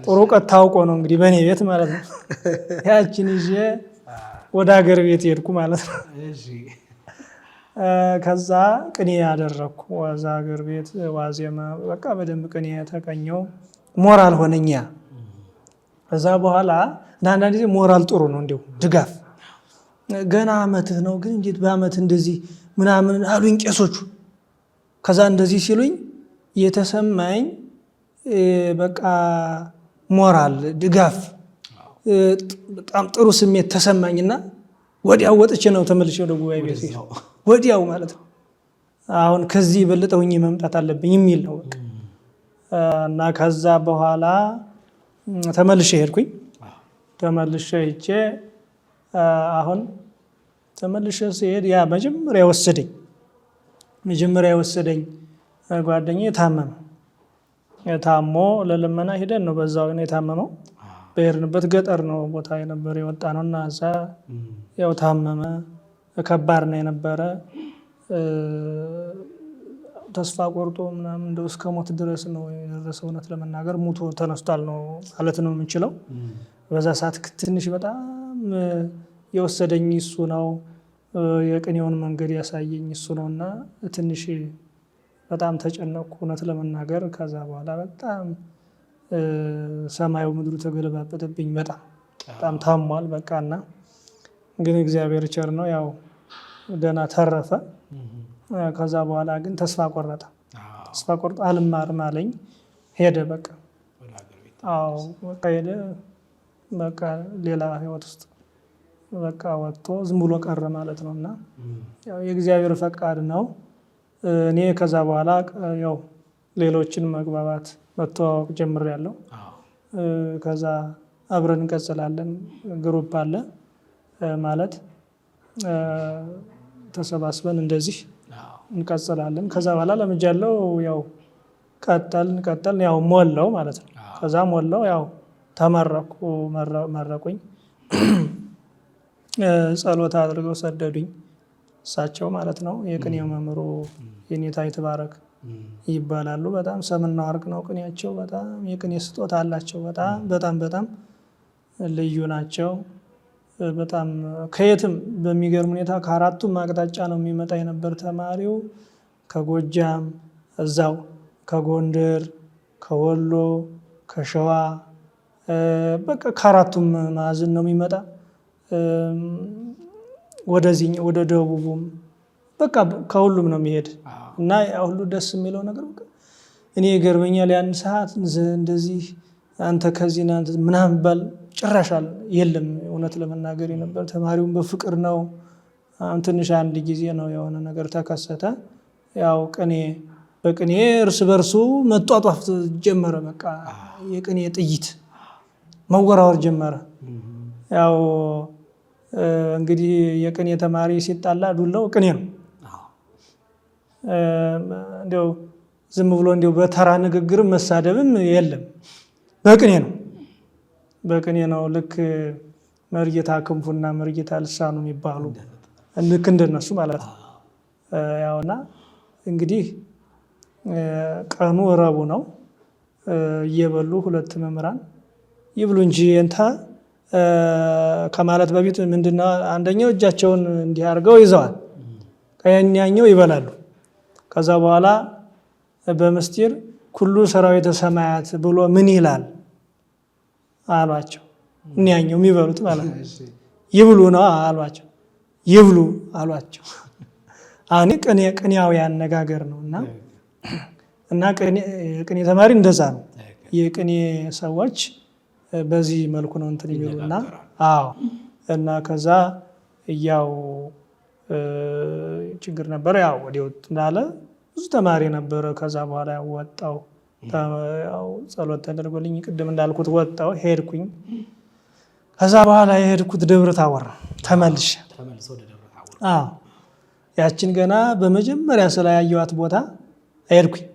ጥሩ ቀን ታውቆ ነው እንግዲህ በእኔ ቤት ማለት ነው። ያችን ይዤ ወደ ሀገር ቤት ሄድኩ ማለት ነው። ከዛ ቅኔ ያደረግኩ ወዛ ሀገር ቤት ዋዜማ በቃ በደንብ ቅኔ ተቀኘው። ሞራል ሆነኛ። ከዛ በኋላ አንዳንድ ጊዜ ሞራል ጥሩ ነው እንዲሁ ድጋፍ። ገና አመትህ ነው ግን እንዴት በአመት እንደዚህ ምናምን አሉኝ ቄሶቹ። ከዛ እንደዚህ ሲሉኝ የተሰማኝ በቃ ሞራል ድጋፍ በጣም ጥሩ ስሜት ተሰማኝና ወዲያው ወጥቼ ነው ተመልሼ ወደ ጉባኤ ቤት ወዲያው ማለት ነው። አሁን ከዚህ በለጠውኝ መምጣት አለብኝ የሚል ነው በቃ። እና ከዛ በኋላ ተመልሼ ሄድኩኝ። ተመልሼ ሄጄ አሁን ተመልሼ ሲሄድ ያ መጀመሪያ ወሰደኝ ጓደኛዬ ታሞ ለልመና ሄደን ነው በዛው ነው የታመመው። በሄድንበት ገጠር ነው ቦታ የነበረ የወጣ ነውና እዛ ያው ታመመ። ከባድ ነው የነበረ። ተስፋ ቆርጦ ምናምን እንደው እስከ ሞት ድረስ ነው የደረሰው። እውነት ለመናገር ሙቶ ተነስቷል ነው ማለት ነው የምንችለው። በዛ ሰዓት ትንሽ በጣም የወሰደኝ እሱ ነው። የቅኔውን መንገድ ያሳየኝ እሱ ነውና ትንሽ በጣም ተጨነቅኩ እውነት ለመናገር። ከዛ በኋላ በጣም ሰማዩ ምድሩ ተገለባበጠብኝ። በጣም ታሟል በቃና ግን እግዚአብሔር ቸር ነው ያው ደህና ተረፈ። ከዛ በኋላ ግን ተስፋ ቆረጠ። ተስፋ ቆርጦ አልማርም አለኝ። ሄደ በቃ። አዎ በቃ ሄደ በቃ ሌላ ህይወት ውስጥ በቃ ወጥቶ ዝም ብሎ ቀረ ማለት ነውና ያው የእግዚአብሔር ፈቃድ ነው። እኔ ከዛ በኋላ ያው ሌሎችን መግባባት መተዋወቅ ጀምሬያለሁ። ከዛ አብረን እንቀጥላለን። ግሩፕ አለ ማለት ተሰባስበን እንደዚህ እንቀጥላለን። ከዛ በኋላ ለምጃለው ያው ቀጠልን ያው ሞላው ማለት ነው። ከዛ ሞላው ያው መረቁኝ። ጸሎት አድርገው ሰደዱኝ እሳቸው ማለት ነው። የቅኔው መምህሩ የኔታ ይትባረክ ይባላሉ። በጣም ሰምና ወርቅ ነው ቅኔያቸው። በጣም የቅኔ ስጦታ አላቸው። በጣም ልዩ ናቸው። በጣም ከየትም በሚገርም ሁኔታ ከአራቱም አቅጣጫ ነው የሚመጣ የነበር ተማሪው። ከጎጃም እዛው ከጎንደር፣ ከወሎ፣ ከሸዋ በቃ ከአራቱም ማዕዘን ነው የሚመጣ። ወደዚህ ወደ ደቡቡም በቃ ከሁሉም ነው የሚሄድ እና ያ ሁሉ ደስ የሚለው ነገር በቃ እኔ ይገርመኛል። ያን ሰዓት እንደዚህ አንተ ከዚህ ና ምናምን ባል ጭራሻል የለም። እውነት ለመናገር የነበር ተማሪውን በፍቅር ነው። ትንሽ አንድ ጊዜ ነው የሆነ ነገር ተከሰተ። ያው በቅኔ እርስ በርሱ መጧጧፍ ጀመረ። በቃ የቅኔ ጥይት መወራወር ጀመረ። ያው እንግዲህ የቅኔ ተማሪ ሲጣላ ዱላው ቅኔ ነው። እንደው ዝም ብሎ እንደው በተራ ንግግር መሳደብም የለም። በቅኔ ነው። ልክ መርጌታ ክንፉና መርጌታ ልሳኑ የሚባሉ ልክ እንደነሱ ማለት ነው። ያውና እንግዲህ ቀኑ ረቡዕ ነው። እየበሉ ሁለት መምህራን ይብሉ እንጂ እንታ ከማለት በፊት ምንድነው አንደኛው እጃቸውን እንዲህ አድርገው ይዘዋል። ቀኛኛው ይበላሉ። ከዛ በኋላ በምስጢር ኩሉ ሰራዊተ ሰማያት ብሎ ምን ይላል አሏቸው። እኒያኛው የሚበሉት ማለት ነው። ይብሉ ነው አሏቸው። ይብሉ አሏቸው። አሁን ቅኔያዊ አነጋገር ነው እና ቅኔ ተማሪ እንደዛ ነው። የቅኔ ሰዎች በዚህ መልኩ ነው እንትን የሚሉና እና ከዛ ያው ችግር ነበረ። ያው ወዲያው እንዳለ ብዙ ተማሪ ነበረ። ከዛ በኋላ ያው ወጣው፣ ያው ጸሎት ተደርጎልኝ ቅድም እንዳልኩት ወጣው ሄድኩኝ። ከዛ በኋላ የሄድኩት ደብረ ታቦር ተመልሼ ያችን ገና በመጀመሪያ ስላያየኋት ቦታ ሄድኩኝ።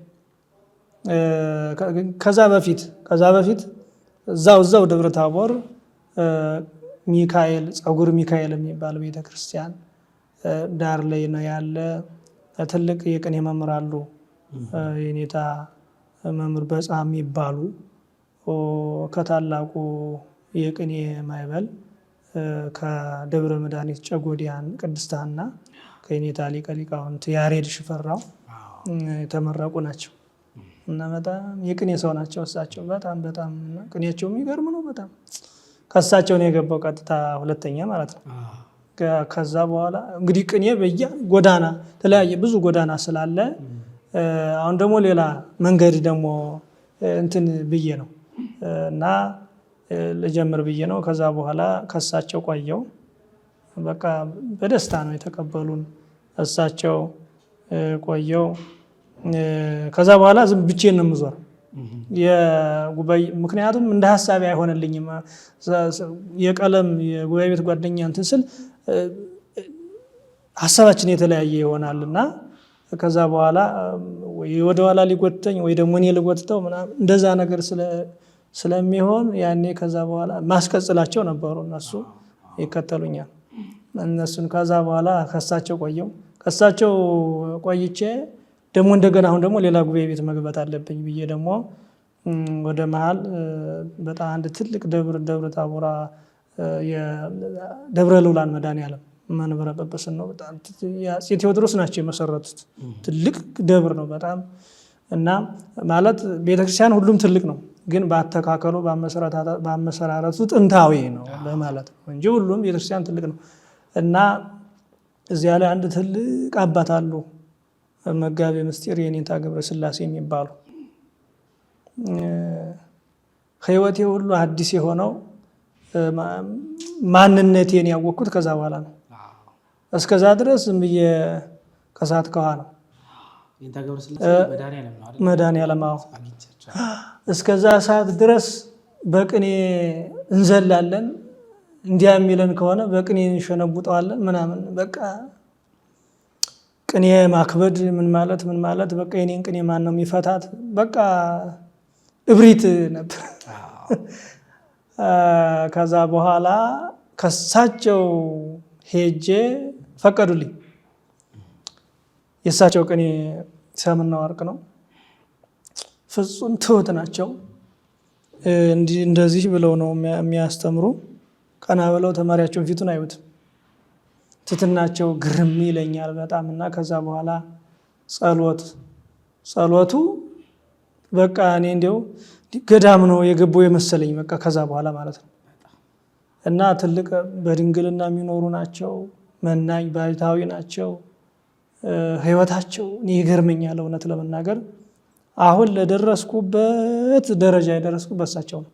ከዛ በፊት እዛው ደብረ ታቦር ሚካኤል ጸጉር ሚካኤል የሚባል ቤተክርስቲያን ዳር ላይ ነው ያለ። ትልቅ የቅኔ መምህር አሉ። የኔታ መምህር በጻም የሚባሉ ከታላቁ የቅኔ ማይበል ከደብረ መድኃኒት ጨጎዲያን ቅድስታና ከኔታ ሊቀ ሊቃውንት ያሬድ ሽፈራው የተመረቁ ናቸው እና በጣም የቅኔ ሰው ናቸው እሳቸው። በጣም ቅኔያቸው የሚገርም ነው። በጣም ከእሳቸው ነው የገባው ቀጥታ ሁለተኛ ማለት ነው። ከዛ በኋላ እንግዲህ ቅኔ ጎዳና ተለያየ ብዙ ጎዳና ስላለ አሁን ደግሞ ሌላ መንገድ ደግሞ እንትን ብዬ ነው እና ልጀምር ብዬ ነው። ከዛ በኋላ ከእሳቸው ቆየው። በቃ በደስታ ነው የተቀበሉን እሳቸው ቆየው። ከዛ በኋላ ዝም ብቻዬን ነው የምዞር ምክንያቱም እንደ ሀሳቤ አይሆንልኝም። የቀለም የጉባኤ ቤት ጓደኛ እንትን ስል ሀሳባችን የተለያየ ይሆናልና ከዛ በኋላ ወይ ወደ ኋላ ሊጎትተኝ ወይ ደግሞ እኔ ልጎትተው ምናምን እንደዛ ነገር ስለሚሆን ያኔ ከዛ በኋላ ማስቀጽላቸው ነበሩ እነሱ ይከተሉኛል። እነሱን ከዛ በኋላ ከሳቸው ቆየው። ከሳቸው ቆይቼ ደግሞ እንደገና አሁን ደግሞ ሌላ ጉባኤ ቤት መግባት አለብኝ ብዬ ደግሞ ወደ መሃል በጣም አንድ ትልቅ ደብረ ታቦራ የደብረ ልውላን መድኃኔዓለም መንበረ ጵጵስና ነው። በጣም አፄ ቴዎድሮስ ናቸው የመሰረቱት። ትልቅ ደብር ነው በጣም እና ማለት ቤተክርስቲያን ሁሉም ትልቅ ነው፣ ግን በአተካከሉ በአመሰራረቱ ጥንታዊ ነው ለማለት ነው እንጂ ሁሉም ቤተክርስቲያን ትልቅ ነው። እና እዚያ ላይ አንድ ትልቅ አባት አሉ፣ መጋቤ ምስጢር የኔታ ገብረ ስላሴ የሚባሉ። ህይወቴ ሁሉ አዲስ የሆነው ማንነቴን ያወቅኩት ከዛ በኋላ ነው። እስከዛ ድረስ ዝም ብዬ ከሰዓት ከኋላ መድኃኔዓለም እስከዛ ሰዓት ድረስ በቅኔ እንዘላለን፣ እንዲያ የሚለን ከሆነ በቅኔ እንሸነቡጠዋለን ምናምን። በቃ ቅኔ ማክበድ ምን ማለት በቃ የኔን ቅኔ ማን ነው የሚፈታት? በቃ እብሪት ነበር። ከዛ በኋላ ከሳቸው ሄጄ ፈቀዱልኝ። የእሳቸው ቅኔ ሰምና ወርቅ ነው። ፍጹም ትሁት ናቸው። እንደዚህ ብለው ነው የሚያስተምሩ። ቀና ብለው ተማሪያቸውን ፊቱን አይሁትም። ትትናቸው ግርም ይለኛል በጣም። እና ከዛ በኋላ ጸሎቱ በቃ እኔ እንዲያው ገዳም ነው የገባው የመሰለኝ በቃ ከዛ በኋላ ማለት ነው። እና ትልቅ በድንግልና የሚኖሩ ናቸው። መናኝ ባሕታዊ ናቸው። ህይወታቸው እኔ ይገርመኛል እውነት ለመናገር። አሁን ለደረስኩበት ደረጃ የደረስኩበት እሳቸው ነው።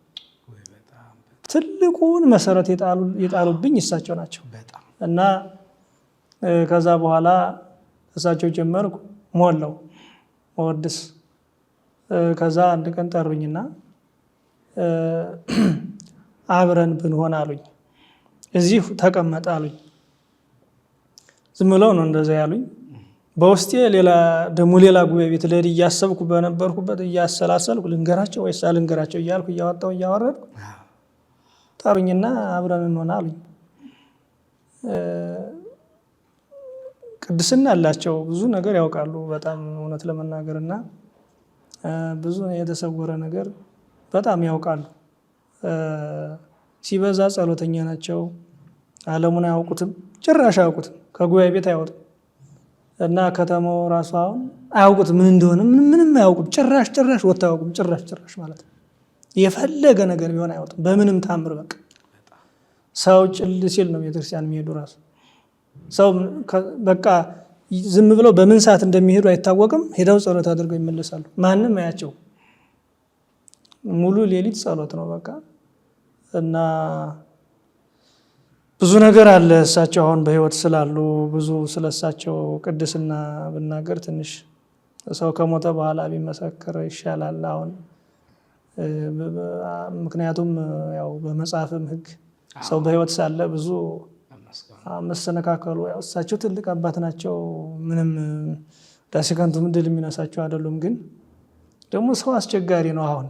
ትልቁን መሰረት የጣሉብኝ እሳቸው ናቸው። እና ከዛ በኋላ እሳቸው ጀመርኩ ሞላው መወድስ። ከዛ አንድ ቀን ጠሩኝና አብረን ብንሆን አሉኝ። እዚህ ተቀመጥ አሉኝ። ዝም ብለው ነው እንደዛ ያሉኝ። በውስጤ ሌላ ጉባኤ ቤት ልሄድ እያሰብኩ በነበርኩበት እያሰላሰልኩ ልንገራቸው ወይስ አልንገራቸው እያልኩ እያወጣሁ እያወረድኩ ጠሩኝና አብረን እንሆን አሉኝ። ቅድስና አላቸው፣ ብዙ ነገር ያውቃሉ በጣም እውነት ለመናገርና ብዙ የተሰወረ ነገር በጣም ያውቃሉ። ሲበዛ ጸሎተኛ ናቸው። ዓለሙን አያውቁትም፣ ጭራሽ አያውቁትም። ከጉባኤ ቤት አይወጡም እና ከተማው ራሱ አሁን አያውቁትም ምን እንደሆነ ምንም አያውቁም። ጭራሽ ወጥተው አያውቁም። ጭራሽ ማለት ነው። የፈለገ ነገር ቢሆን አይወጡም በምንም ታምር። በቃ ሰው ጭል ሲል ነው ቤተክርስቲያን የሚሄዱ ራሱ ሰው በቃ ዝም ብለው በምን ሰዓት እንደሚሄዱ አይታወቅም። ሄደው ጸሎት አድርገው ይመለሳሉ። ማንም አያቸው። ሙሉ ሌሊት ጸሎት ነው በቃ። እና ብዙ ነገር አለ። እሳቸው አሁን በህይወት ስላሉ ብዙ ስለሳቸው ቅድስና ብናገር ትንሽ ሰው ከሞተ በኋላ ቢመሰክር ይሻላል አሁን። ምክንያቱም ያው በመጽሐፍም ህግ ሰው በህይወት ሳለ ብዙ መሰነካከሉ ያው እሳቸው ትልቅ አባት ናቸው። ምንም ዳሴ ከንቱ ምድል የሚነሳቸው አይደሉም። ግን ደግሞ ሰው አስቸጋሪ ነው። አሁን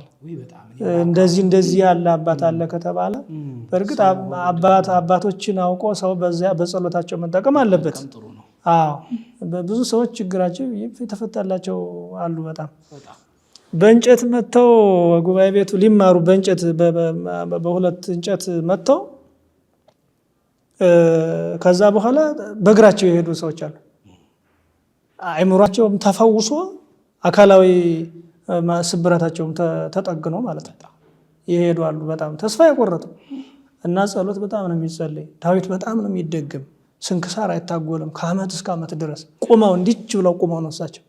እንደዚህ ያለ አባት አለ ከተባለ በእርግጥ አባቶችን አውቆ ሰው በዚያ በጸሎታቸው መጠቀም አለበት። አዎ በብዙ ሰዎች ችግራቸው የተፈታላቸው አሉ። በጣም በእንጨት መተው ጉባኤ ቤቱ ሊማሩ በእንጨት በሁለት እንጨት መተው ከዛ በኋላ በእግራቸው የሄዱ ሰዎች አሉ። አእምሯቸውም ተፈውሶ አካላዊ ስብራታቸውም ተጠግኖ ማለት ነው ይሄዱ አሉ። በጣም ተስፋ የቆረጡ እና ጸሎት በጣም ነው የሚጸለይ። ዳዊት በጣም ነው የሚደግም። ስንክሳር አይታጎልም ከዓመት እስከ ዓመት ድረስ ቆመው እንዲች ብለው ቆመው ነው እሳቸው።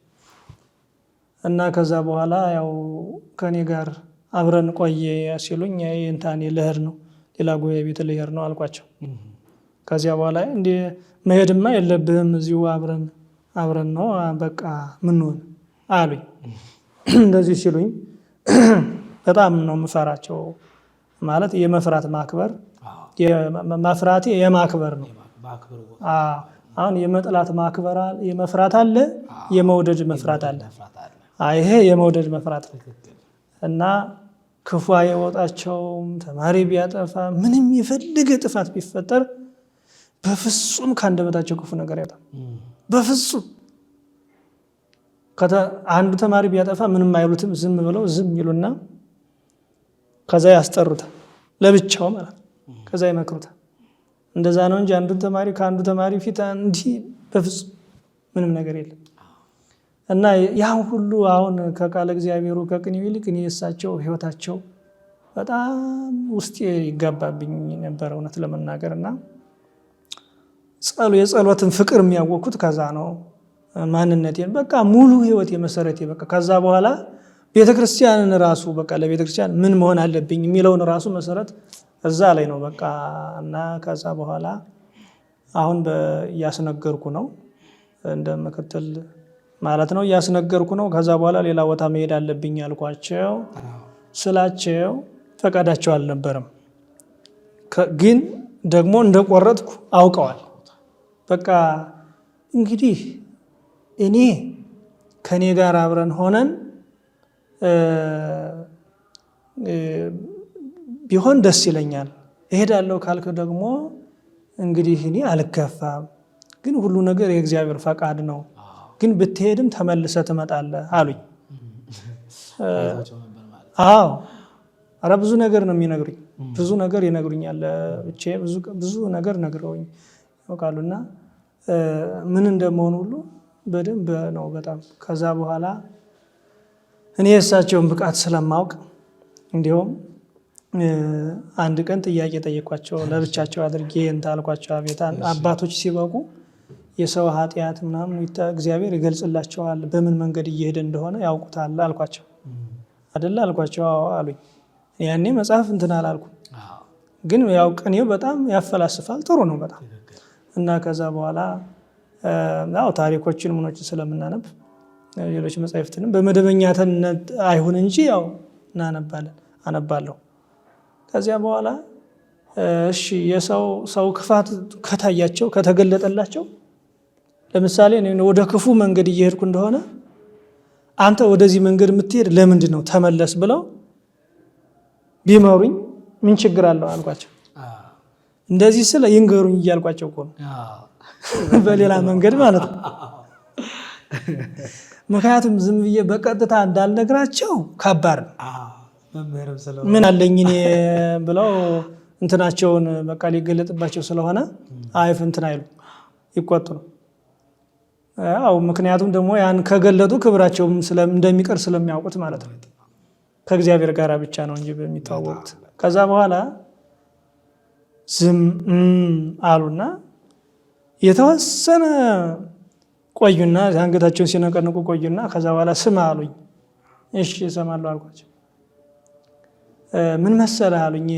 እና ከዛ በኋላ ያው ከኔ ጋር አብረን ቆየ ሲሉኝ እንታኔ ልሄድ ነው ሌላ ጉባኤ ቤት ልሄድ ነው አልኳቸው። ከዚያ በኋላ እንዴ መሄድማ የለብህም እዚሁ አብረን ነው በቃ ምን ሆነ አሉኝ። እንደዚህ ሲሉኝ በጣም ነው የምፈራቸው። ማለት የመፍራት ማክበር መፍራቴ የማክበር ነው። አሁን የመጥላት ማክበር የመፍራት አለ፣ የመውደድ መፍራት አለ። ይሄ የመውደድ መፍራት እና ክፉ አይወጣቸውም። ተማሪ ቢያጠፋ ምንም የፈልገ ጥፋት ቢፈጠር በፍጹም ከአንደበታቸው ክፉ ነገር አይወጣም። በፍጹም አንዱ ተማሪ ቢያጠፋ ምንም አይሉትም። ዝም ብለው ዝም ይሉና ከዛ ያስጠሩታል ለብቻው ማለት ከዛ ይመክሩታል። እንደዛ ነው እንጂ አንዱ ተማሪ ከአንዱ ተማሪ ፊት እንዲህ በፍጹም ምንም ነገር የለም። እና ያ ሁሉ አሁን ከቃለ እግዚአብሔሩ ከቅኔው ይልቅ እኔ የእሳቸው ህይወታቸው በጣም ውስጤ ይጋባብኝ ነበር እውነት ለመናገር። እና የጸሎትን ፍቅር የሚያወቅኩት ከዛ ነው። ማንነቴን በቃ ሙሉ ህይወት የመሰረቴ በቃ ከዛ በኋላ ቤተክርስቲያንን ራሱ በቃ ለቤተክርስቲያን ምን መሆን አለብኝ የሚለውን ራሱ መሰረት እዛ ላይ ነው በቃ። እና ከዛ በኋላ አሁን እያስነገርኩ ነው እንደ ምክትል ማለት ነው እያስነገርኩ ነው። ከዛ በኋላ ሌላ ቦታ መሄድ አለብኝ አልኳቸው ስላቸው ፈቃዳቸው አልነበረም። ግን ደግሞ እንደቆረጥኩ አውቀዋል። በቃ እንግዲህ እኔ ከኔ ጋር አብረን ሆነን ቢሆን ደስ ይለኛል። እሄዳለሁ ካልክ ደግሞ እንግዲህ እኔ አልከፋም። ግን ሁሉ ነገር የእግዚአብሔር ፈቃድ ነው። ግን ብትሄድም ተመልሰህ ትመጣለህ አሉኝ። አዎ ኧረ ብዙ ነገር ነው የሚነግሩኝ። ብዙ ነገር ይነግሩኛል። ብቻዬ ብዙ ነገር ነግረውኝ ያውቃሉና ምን እንደመሆን ሁሉ በደንብ ነው በጣም። ከዛ በኋላ እኔ የእሳቸውን ብቃት ስለማውቅ እንዲሁም አንድ ቀን ጥያቄ ጠየኳቸው ለብቻቸው አድርጌ እንታልኳቸው። አቤት አባቶች ሲበቁ የሰው ኃጢአት ምናምን እግዚአብሔር ይገልጽላቸዋል፣ በምን መንገድ እየሄደ እንደሆነ ያውቁታል አልኳቸው። አይደለ አልኳቸው። አሉኝ። ያኔ መጽሐፍ እንትን አላልኩ፣ ግን ያው ቅኔው በጣም ያፈላስፋል፣ ጥሩ ነው በጣም። እና ከዛ በኋላ ያው ታሪኮችን ምኖችን ስለምናነብ ሌሎች መጽሐፍትንም በመደበኛነት አይሁን እንጂ ያው አነባለሁ። ከዚያ በኋላ እሺ የሰው ክፋት ከታያቸው ከተገለጠላቸው፣ ለምሳሌ ወደ ክፉ መንገድ እየሄድኩ እንደሆነ አንተ ወደዚህ መንገድ የምትሄድ ለምንድን ነው ተመለስ ብለው ቢመሩኝ ምን ችግር አለው አልኳቸው። እንደዚህ ስለ ይንገሩኝ እያልኳቸው እኮ ነው በሌላ መንገድ ማለት ነው። ምክንያቱም ዝም ብዬ በቀጥታ እንዳልነግራቸው ከባድ ነው። ምን አለኝ እኔ ብለው እንትናቸውን በቃ ሊገለጥባቸው ስለሆነ አይፍ እንትን አይሉ ይቆጡ ነው። ያው ምክንያቱም ደግሞ ያን ከገለጡ ክብራቸውም እንደሚቀር ስለሚያውቁት ማለት ነው። ከእግዚአብሔር ጋር ብቻ ነው እንጂ በሚታወቁት። ከዛ በኋላ ዝም አሉና የተወሰነ ቆዩና አንገታቸውን ሲነቀንቁ ቆዩና ከዛ በኋላ ስማ አሉኝ። እሺ እሰማለሁ አልኳቸው። ምን መሰለህ አሉኝ፣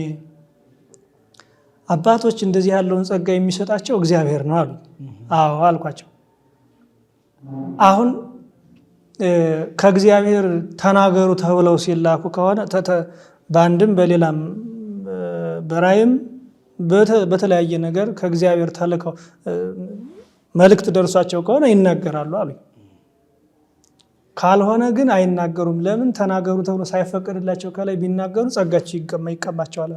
አባቶች እንደዚህ ያለውን ጸጋ የሚሰጣቸው እግዚአብሔር ነው አሉኝ። አዎ አልኳቸው። አሁን ከእግዚአብሔር ተናገሩ ተብለው ሲላኩ ከሆነ በአንድም በሌላም በራይም በተለያየ ነገር ከእግዚአብሔር ተልከው መልእክት ደርሷቸው ከሆነ ይናገራሉ አሉኝ። ካልሆነ ግን አይናገሩም። ለምን? ተናገሩ ተብሎ ሳይፈቀድላቸው ከላይ ቢናገሩ ጸጋቸው ይቀማቸዋል።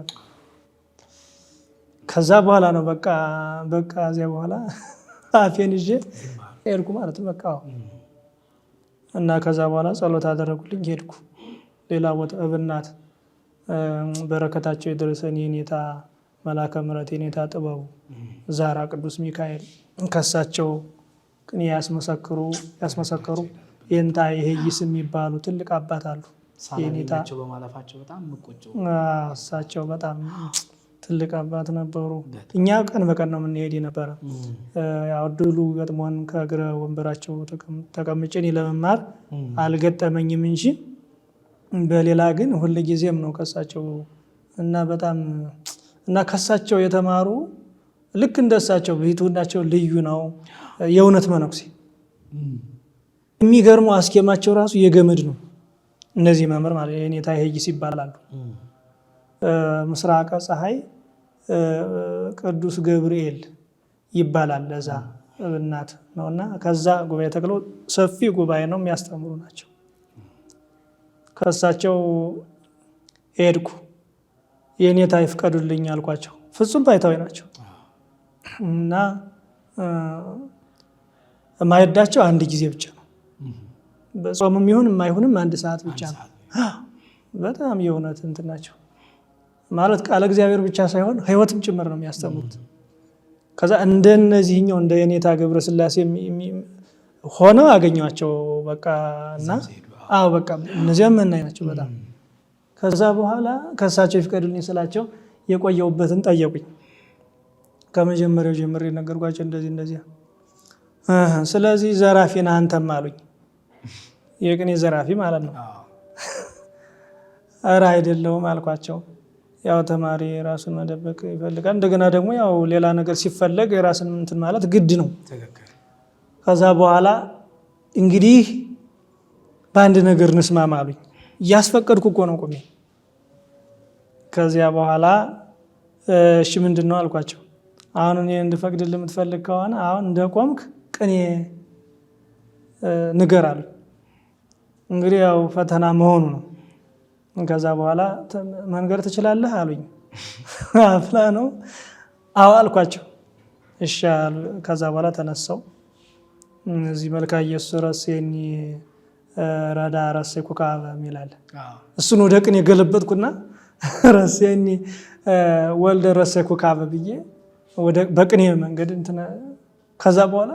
ከዛ በኋላ ነው በቃ እዚያ በኋላ አፌን ይዤ ሄድኩ ማለት ነው። በቃ እና ከዛ በኋላ ጸሎት አደረጉልኝ፣ ሄድኩ። ሌላ ቦታ እብናት በረከታቸው የደረሰን የኔታ መላከ ምሕረት የኔታ ጥበቡ ዛራ ቅዱስ ሚካኤል ከሳቸው ቅኔ ያስመሰከሩ የንታ ይሄይስ የሚባሉ ትልቅ አባት አሉ። የኔታ በማለፋቸው በጣም ምቆጭው እሳቸው በጣም ትልቅ አባት ነበሩ። እኛ ቀን በቀን ነው የምንሄድ ነበረ። ያው ድሉ ገጥሞን ከእግረ ወንበራቸው ተቀምጬ እኔ ለመማር አልገጠመኝም እንጂ በሌላ ግን ሁል ጊዜም ነው ከሳቸው እና በጣም እና ከሳቸው የተማሩ ልክ እንደሳቸው ብሂትውናቸው ልዩ ነው። የእውነት መነኩሴ የሚገርመው አስኬማቸው ራሱ የገመድ ነው። እነዚህ መምህር ማለት የኔታ ይሄይስ ይባላሉ። ምስራቀ ፀሐይ ቅዱስ ገብርኤል ይባላል። ለዛ እናት ነውና ከዛ ጉባኤ ተክለው ሰፊ ጉባኤ ነው የሚያስተምሩ ናቸው። ከሳቸው ሄድኩ። የኔታ ይፍቀዱልኝ አልኳቸው። ፍጹም ባይታዊ ናቸው እና የማይወዳቸው አንድ ጊዜ ብቻ ነው። በጾምም ይሁን የማይሁንም አንድ ሰዓት ብቻ ነው። በጣም የእውነት እንትን ናቸው ማለት ቃለ እግዚአብሔር ብቻ ሳይሆን ሕይወትም ጭምር ነው የሚያስተምሩት። ከዛ እንደነዚህኛው እንደ የኔታ ገብረ ሥላሴ ሆነው አገኘኋቸው። በቃ እና በቃ እነዚያም መናኝ ናቸው በጣም። ከዛ በኋላ ከሳቸው ይፍቀዱልኝ ስላቸው የቆየውበትን ጠየቁኝ። ከመጀመሪያው ጀምሬ ነገርኳቸው እንደዚህ። ስለዚህ ዘራፊ ነህ አንተም አሉኝ። የቅኔ ዘራፊ ማለት ነው። ኧረ አይደለሁም አልኳቸው። ያው ተማሪ ራሱን መደበቅ ይፈልጋል። እንደገና ደግሞ ያው ሌላ ነገር ሲፈለግ የራስን እንትን ማለት ግድ ነው። ከዛ በኋላ እንግዲህ በአንድ ነገር እንስማማ አሉኝ። እያስፈቀድኩ እኮ ነው ቁሜ። ከዚያ በኋላ እሺ ምንድን ነው አልኳቸው። አሁን እኔ እንድፈቅድልህ የምትፈልግ ከሆነ አሁን እንደቆምክ ቅኔ ንገር አሉኝ። እንግዲህ ያው ፈተና መሆኑ ነው። ከዛ በኋላ መንገር ትችላለህ አሉኝ። አፍላ ነው አዎ አልኳቸው። እሺ አሉ። ከዛ በኋላ ተነሳው እዚህ መልካ ኢየሱስ ረሴኒ ረዳ ረሴ ኩካበ ሚላል እሱን ወደ ቅኔ የገለበጥኩና ረሴኒ ወልደ ረሴ ኩካበ ብዬ በቅኔ መንገድ እንትን ከዛ በኋላ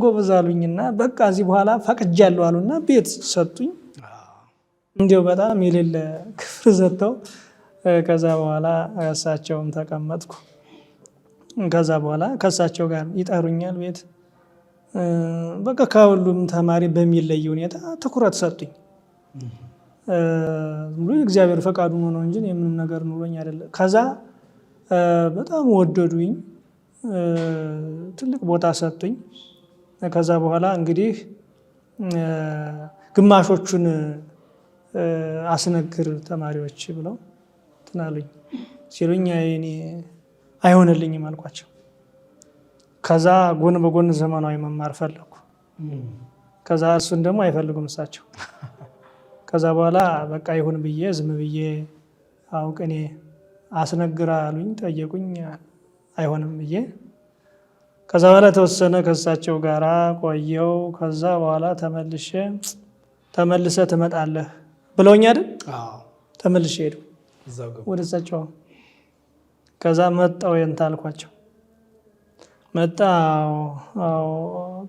ጎበዝ አሉኝና በቃ እዚህ በኋላ ፈቅጃለሁ አሉና ቤት ሰጡኝ። እንዲያው በጣም የሌለ ክፍር ሰጥተው ከዛ በኋላ እሳቸውም ተቀመጥኩ። ከዛ በኋላ ከእሳቸው ጋር ይጠሩኛል ቤት። በቃ ከሁሉም ተማሪ በሚለይ ሁኔታ ትኩረት ሰጡኝ። እግዚአብሔር ፈቃዱ ነው እንጂ የምንም ነገር ኑሮኝ አይደለም። ከዛ በጣም ወደዱኝ፣ ትልቅ ቦታ ሰጡኝ። ከዛ በኋላ እንግዲህ ግማሾቹን አስነግር ተማሪዎች ብለው ትናሉኝ ሲሉኝ እኔ አይሆንልኝም አልኳቸው። ከዛ ጎን በጎን ዘመናዊ መማር ፈለኩ። ከዛ እሱን ደግሞ አይፈልጉም እሳቸው። ከዛ በኋላ በቃ ይሁን ብዬ ዝም ብዬ አውቅ እኔ አስነግራ አሉኝ፣ ጠየቁኝ፣ አይሆንም ብዬ ከዛ በኋላ ተወሰነ ከእሳቸው ጋራ ቆየው። ከዛ በኋላ ተመልሰ ትመጣለህ ብለውኝ አይደል? ተመልሼ ሄዱ ወደ እሳቸው። ከዛ መጣው የንታ አልኳቸው። መጣ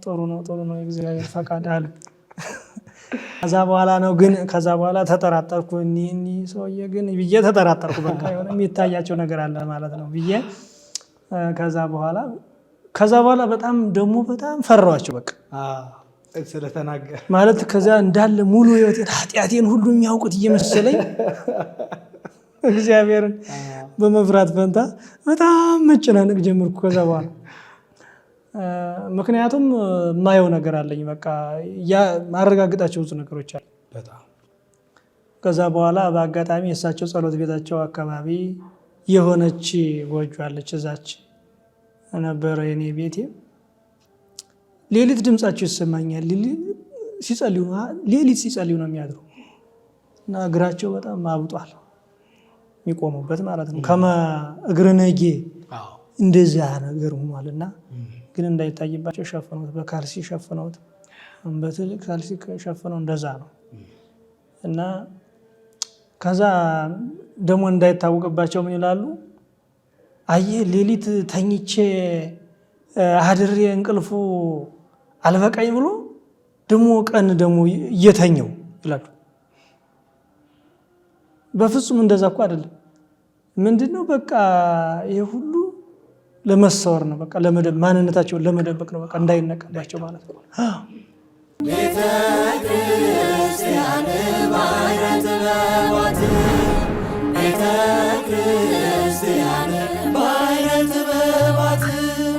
ጥሩ ነው የእግዚአብሔር ፈቃድ አሉ። ከዛ በኋላ ነው ግን ከዛ በኋላ ተጠራጠርኩ። እኒ ሰውዬ ግን ብዬ ተጠራጠርኩ። በቃ የሆነ የሚታያቸው ነገር አለ ማለት ነው ብዬ ከዛ በኋላ በጣም ደግሞ በጣም ፈራኋቸው። በቃ ስለተናገር ማለት ከዛ እንዳለ ሙሉ ህይወቴን ኃጢአቴን ሁሉ የሚያውቁት እየመሰለኝ እግዚአብሔርን በመፍራት ፈንታ በጣም መጨናነቅ ጀመርኩ። ከዛ በኋላ ምክንያቱም የማየው ነገር አለኝ። በቃ ማረጋግጣቸው ብዙ ነገሮች አሉ በጣም። ከዛ በኋላ በአጋጣሚ የእሳቸው ጸሎት ቤታቸው አካባቢ የሆነች ጎጆ አለች። እዛች ነበረ የኔ ቤቴ። ሌሊት ድምጻቸው ይሰማኛል። ሌሊት ሲጸልዩ ነው የሚያድሩ እና እግራቸው በጣም አብጧል፣ የሚቆሙበት ማለት ነው። እግርነጌ እንደዚያ ነገር ሆኗል። እና ግን እንዳይታይባቸው ሸፍነውት፣ በካልሲ ሸፍነውት፣ በትልቅ ካልሲ ሸፍነው እንደዛ ነው። እና ከዛ ደግሞ እንዳይታወቅባቸው ምን ይላሉ? አየህ ሌሊት ተኝቼ አድሬ እንቅልፉ አልበቃኝ ብሎ ደግሞ ቀን ደግሞ እየተኘው ይላሉ። በፍጹም እንደዛ እኮ አይደለም። ምንድነው በቃ ይሄ ሁሉ ለመሰወር ነው። በቃ ማንነታቸውን ለመደበቅ ነው። በቃ እንዳይነቀባቸው ማለት ነው። ቤተ ክርስቲያን ባህረ ጥበባት